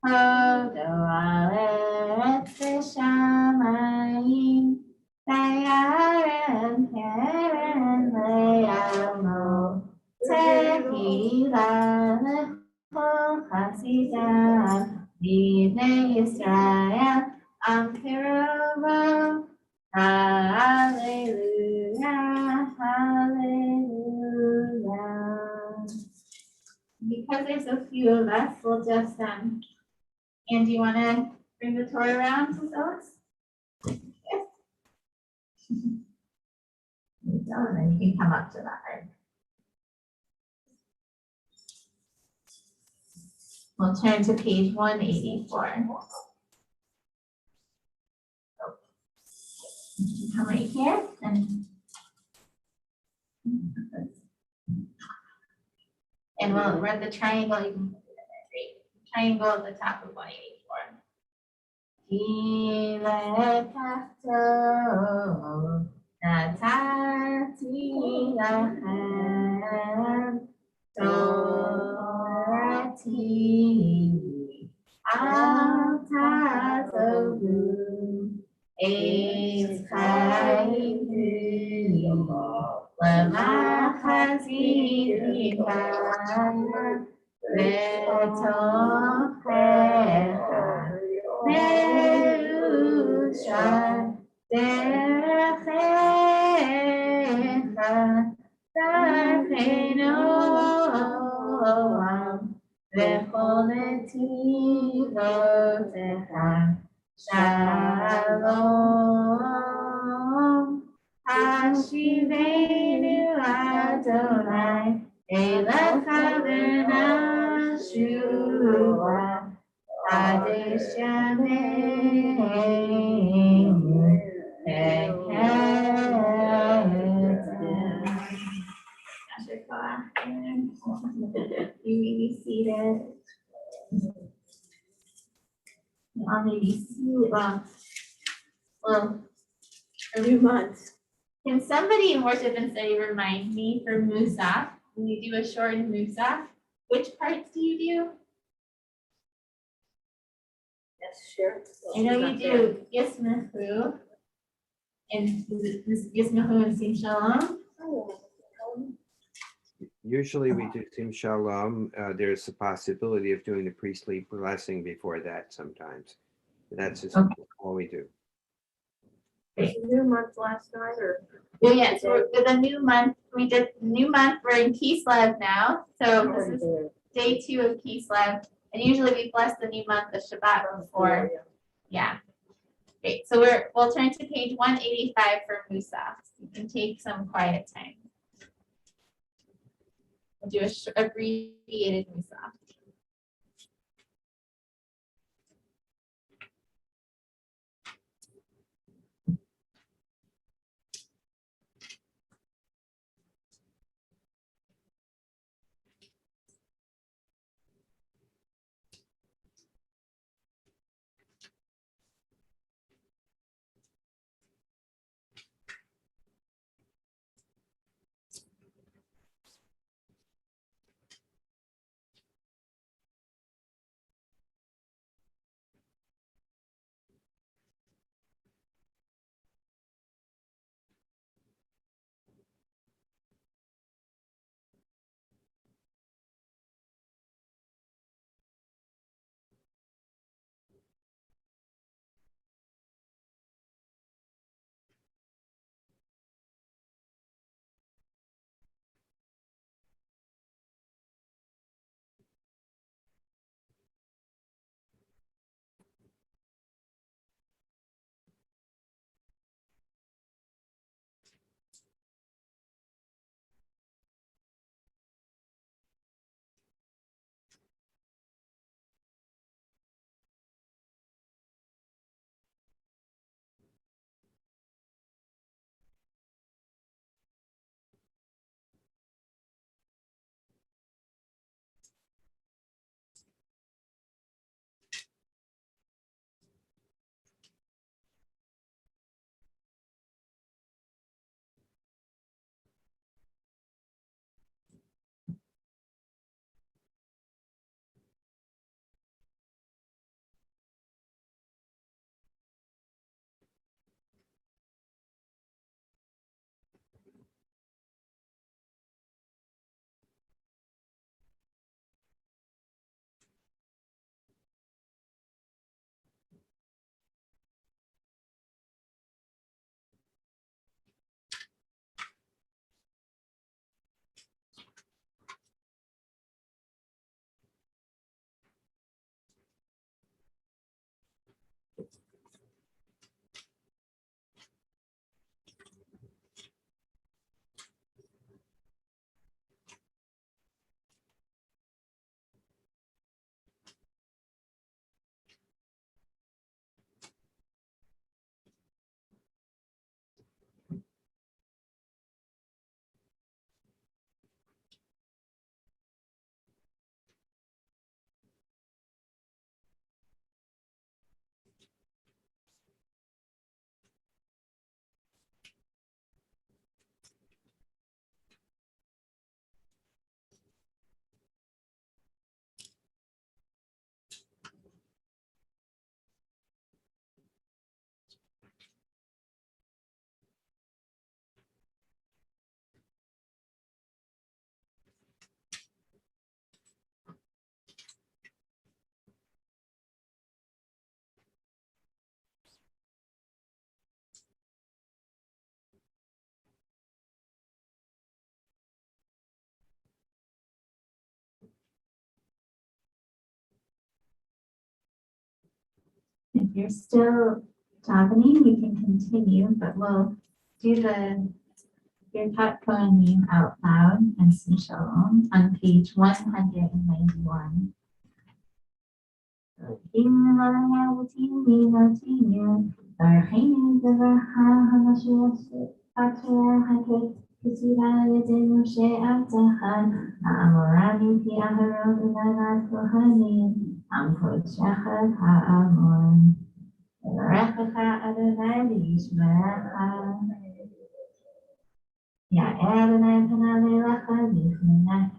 Hodo Aretz V'Shamayim, Vayarem Keren Le'amo, Tehila L'chol Chasidav, B'nei Yisrael, Am Kerovo. Hallelujah, hallelujah. Because there's a few of us, we'll just, Anne, do you want to bring the Torah around with us? Yes. And then you can come up to that. We'll turn to page 184. Come right here and we'll run the triangle. You can triangle at the top of 184. Eitz Chaim Lemachazim V'tochecha Me'ushar Derechecha Darchei Noam V'chol Netivotecha Shalom, Hashivenu Adonai, Elecha v'nashua, Kadesh Yameinu, You may be seated. I'll maybe see, well, a new month. Can somebody in worship and study remind me for Musaf, when you do a shortened Musaf, which parts do you do? Yes, sure. I know you do Yismahu and Yismahu and Sim Shalom. Usually we do Sim Shalom. There's a possibility of doing the priestly blessing before that sometimes. That's just all we do. New month last night or? Oh, yes, for the new month, we did new month, we're in Kislev now. So this is day 2 of Kislev. And usually we bless the new month, the Shabbat before. Yeah. Great. So we'll turn to page 185 for Musaf. You can take some quiet time. We'll do a abbreviated Musaf. If you're still davening, you can continue, but we'll do the Birkat Kohanim out loud and some shalom on page 191. יברכך אדוני וישמרך. יאר אדוני פניו אליך ויחנך.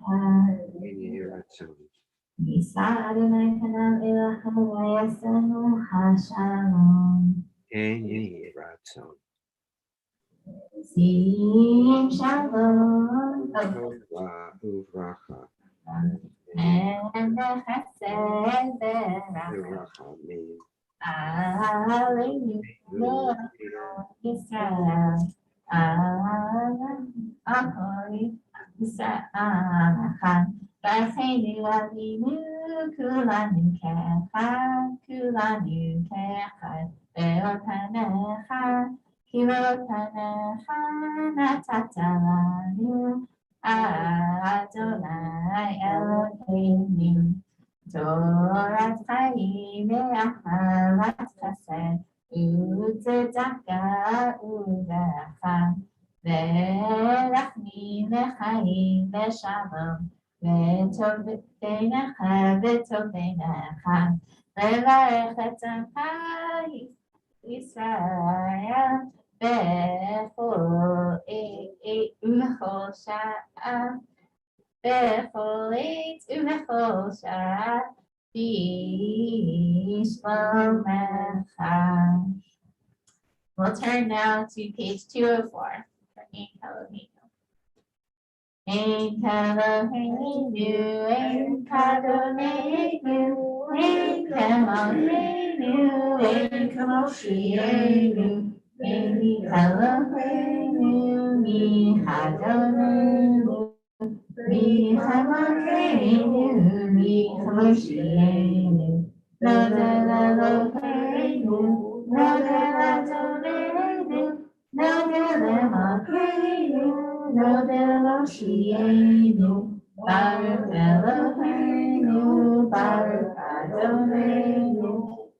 יישא אדוני פניו אליך וישם לך שלום. שים שלום. וחסד ורחמים. Hallelujah, Israel. Ahoy, Israel. Barchenu Avinu, Kulanu Kechad, Kulanu Kechad. Ve'ot Panecha, Kirot Panecha, Natata Lanu, Adonai Eloheinu. Torat Chaim ve'ahavat chesed u'tzedaka u'be'acha ve'rachmin ve'chaim ve'shalom ve'tov beinecha ve'tov beinecha levarech et amcha Yisrael bechol sha'a bechol eit ubechol shara b'shlomecha. We'll turn now to page 204 for Ein Eloheinu. Ein Eloheinu, Ein Kadoneinu, Ein Kemoneinu, Ein Kemoshienu, Ein Eloheinu, Mi Hadoneinu. Mi Hamokeinu, Mi Hamoshienu, Nodel Eloheinu, Nodel Adonenu, Nodel Emokeinu, Nodel Moshienu, Baruch Eloheinu, Baruch Adonenu,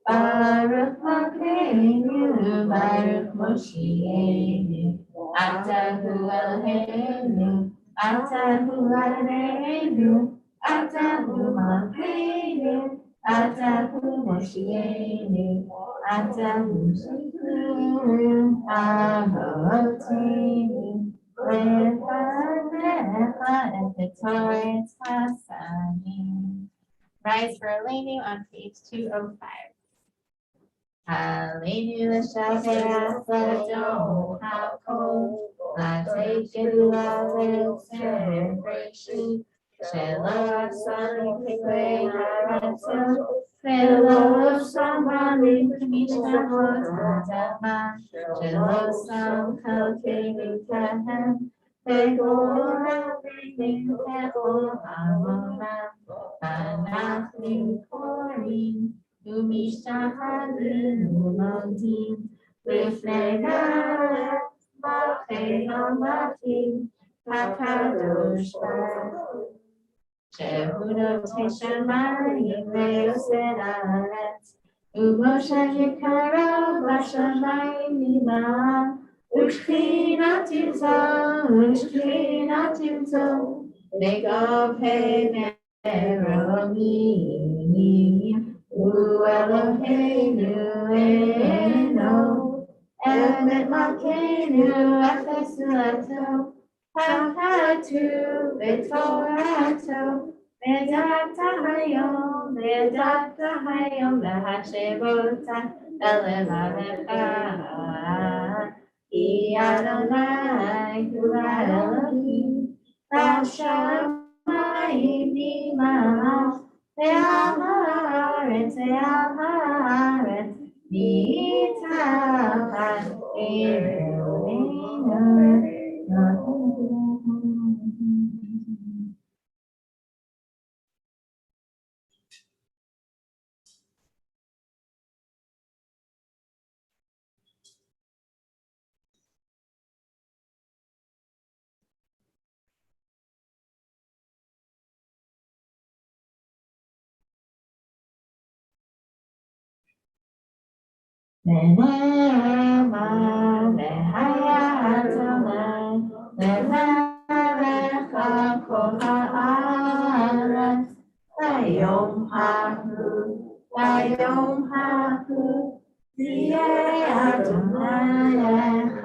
Baruch Mokeinu, Baruch Moshienu, Atahu Eloheinu, Atahu Adonenu, Atahu Malkeinu, Atahu Moshienu, Atahu Shekinu, Avotenu, Lefanecha et B'toret Hasanim. Rise for Aleinu on page 205. Aleinu l'shabeach l'adon ha'kol, l'tekedu l'aleh b'reshit, shelo asani k'kei haratzon, shelo shamani k'mishpachot ha'adama, shelo sam chalkeinu kahem, v'kol rabbeinu v'kol hamonam, v'anachnu korim, ומשתחווים ומודים לפני מלך מלכי המלכים הקדוש ברוך הוא שהוא נוטה שמיים ויוסד הארץ ומשה יקרו בשמיים ממעל ושכינה תמצא בגבי מרומים Eloheinu eno, emet malkeinu achesulato, hakatu v'torato, v'data hayom v'hashevota elevavecha. Ki Adonai hu Elohim, v'shamayim nimach, ve'al haaretz, mitachat Eloheinu. ונאמר והייתם לברך כל הארץ ביום ההוא תהיה אדוני לך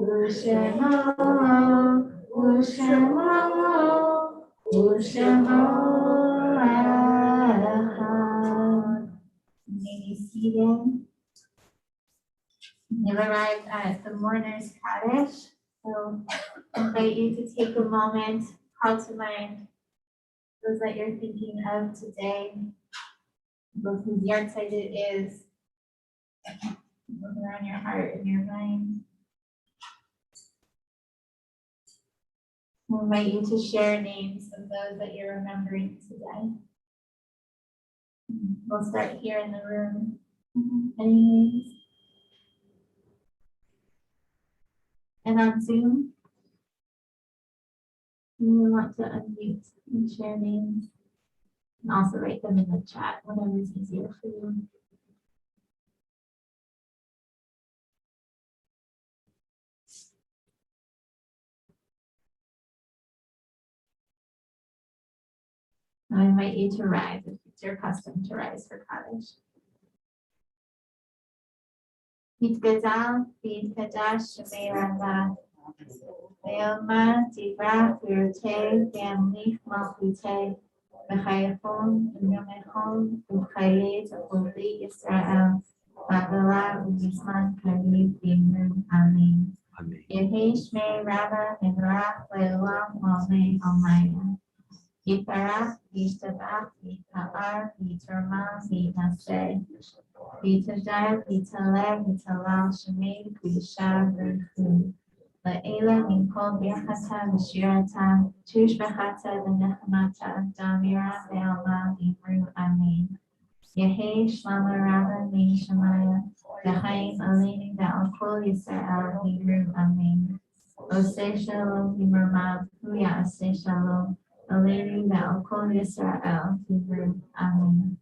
ושמו אחד. May be seated. You've arrived at the mourner's cottage, so I invite you to take a moment, call to mind those that you're thinking of today, those whose yahrzeit it is, those are on your heart and your mind. I invite you to share names of those that you're remembering today. We'll start here in the room. Any names? And on Zoom, you want to unmute and share names and also write them in the chat, whatever is easier for you. I invite you to rise if it's your custom to rise for cottage. Yitgazal, Yitgadash, Shemei Rabbah. Ve'oma, Tivrach, V'yurtei, Ve'amlich, Malchutei, V'chayachon, V'yomechon, V'chayet, V'choli, Yisrael, V'avela, V'yisman, Kariv, V'imru, Amen. Amen. Yehi Shmei Rabbah, V'yirach, Le'olam, Amen, Almighty. Yitarach, Yishtabach, Yita'ar, Yitarma, Yitaseh, Yitajah, Yitaleh, Yitalal, Shemei, Kudisha, V'rchu. La'ela, Minkol, Birchata, V'shirata, Tushbachata, V'nechmata, Damira, Ve'alma, V'imru, Amen. Yehi Shlama Rabba, Me'ishamaya, V'chaim Aleinu, V'al Kol Yisrael, V'imru, Amen. Oseh Shalom, V'mramav, Huya Oseh Shalom, Aleinu, V'al Kol Yisrael, V'imru, Amen.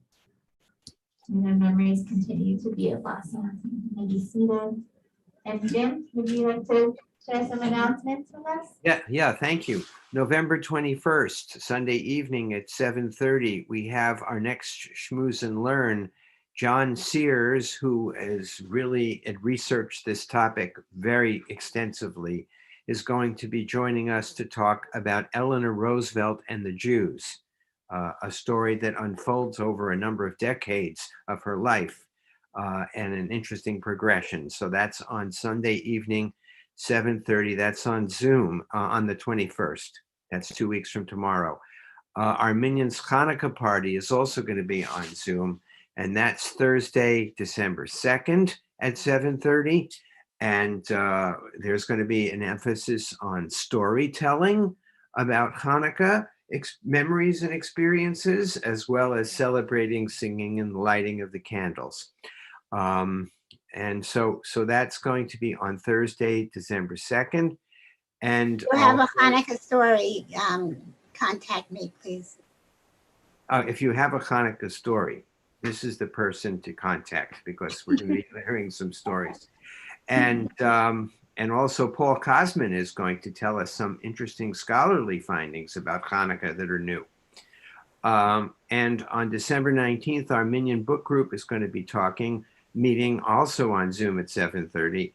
May their memories continue to be a blessing. May be seated. And Jim, would you like to share some announcements with us? Yeah, thank you. November 21st, Sunday evening at 7:30, we have our next Schmooze and Learn. John Sears, who has really researched this topic very extensively, is going to be joining us to talk about Eleanor Roosevelt and the Jews, a story that unfolds over a number of decades of her life, and an interesting progression. So that's on Sunday evening, 7:30. That's on Zoom on the 21st. That's 2 weeks from tomorrow. Our Minions Hanukkah party is also going to be on Zoom, and that's Thursday, December 2nd at 7:30. And there's going to be an emphasis on storytelling about Hanukkah, memories and experiences, as well as celebrating, singing, and lighting of the candles. And so that's going to be on Thursday, December 2nd. And If you have a Hanukkah story, contact me, please. if you have a Hanukkah story, this is the person to contact, because we're going to be hearing some stories. And also Paul Kosman is going to tell us some interesting scholarly findings about Hanukkah that are new. And on December 19th, our Minion Book Group is going to be meeting also on Zoom at 7:30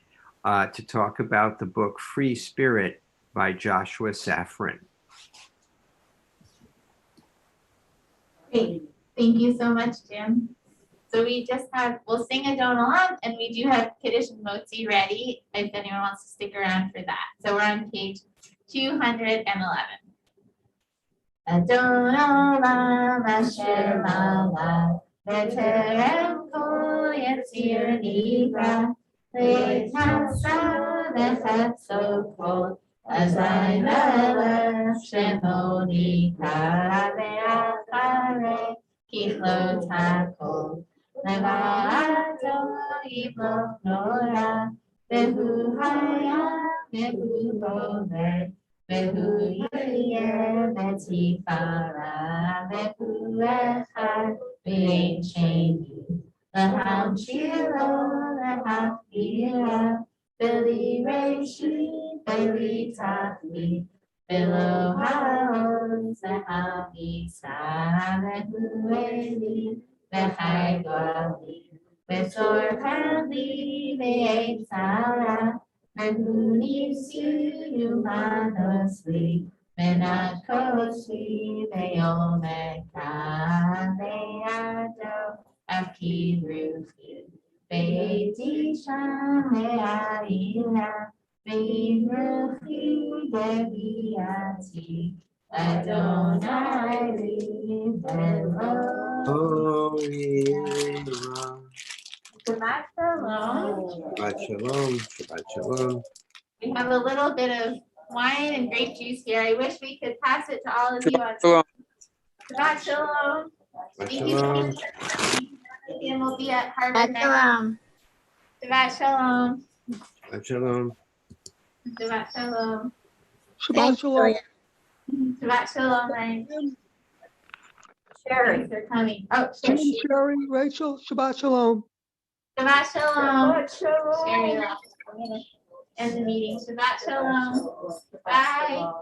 to talk about the book Free Spirit by Joshua Safran. Great. Thank you so much, Jim. So we'll sing a Don Olam, and we do have Kiddush and Motzi ready if anyone wants to stick around for that. So we're on page 211. Adon Olam Asher Malach, V'terem Kol Yetzir Nivra, V'nasa V'chatzo Kol, Azai Melech Shemo Nikra Ve'acharei Kichlot HaKol, Leva'ato Yibloch Nora, Ve'hu Haya, Ve'hu Hover, Ve'hu Yeh Ve'tifara, Ve'hu Echad, Ve'ein Sheni, Laham Shilo, Laham Shilo, Billy Reishi, Billy Tafi, Bilo Haos, Laham Isa, Lehueli, Lehai Gwali, Besor Hadli, Be'ez Sarah, Mehuni Humanosli, Menakosli, Beomeka, Beado, Akirufi, Be'edisha, Be'aila, Be'rufi, Be'biati, Adonai, Velo. Oh, yeah. Shabbat Shalom. Shabbat shalom. Shabbat shalom. We have a little bit of wine and grape juice here. I wish we could pass it to all of you on Shalom. Shabbat Shalom. Shabbat Thank you. shalom. And we'll be at Harvard next. Shalom. Shabbat Shalom. Shabbat shalom. Shabbat Shalom. Shabbat Thank shalom. you. Shabbat Shalom. Ryan. Sherry, they're coming. Oh, Jim, Sherry. Sherry, Rachel, Shabbat shalom. Shabbat Shalom. Shabbat shalom. Sherry left. I'm gonna end the meeting. Shabbat Shalom. Bye.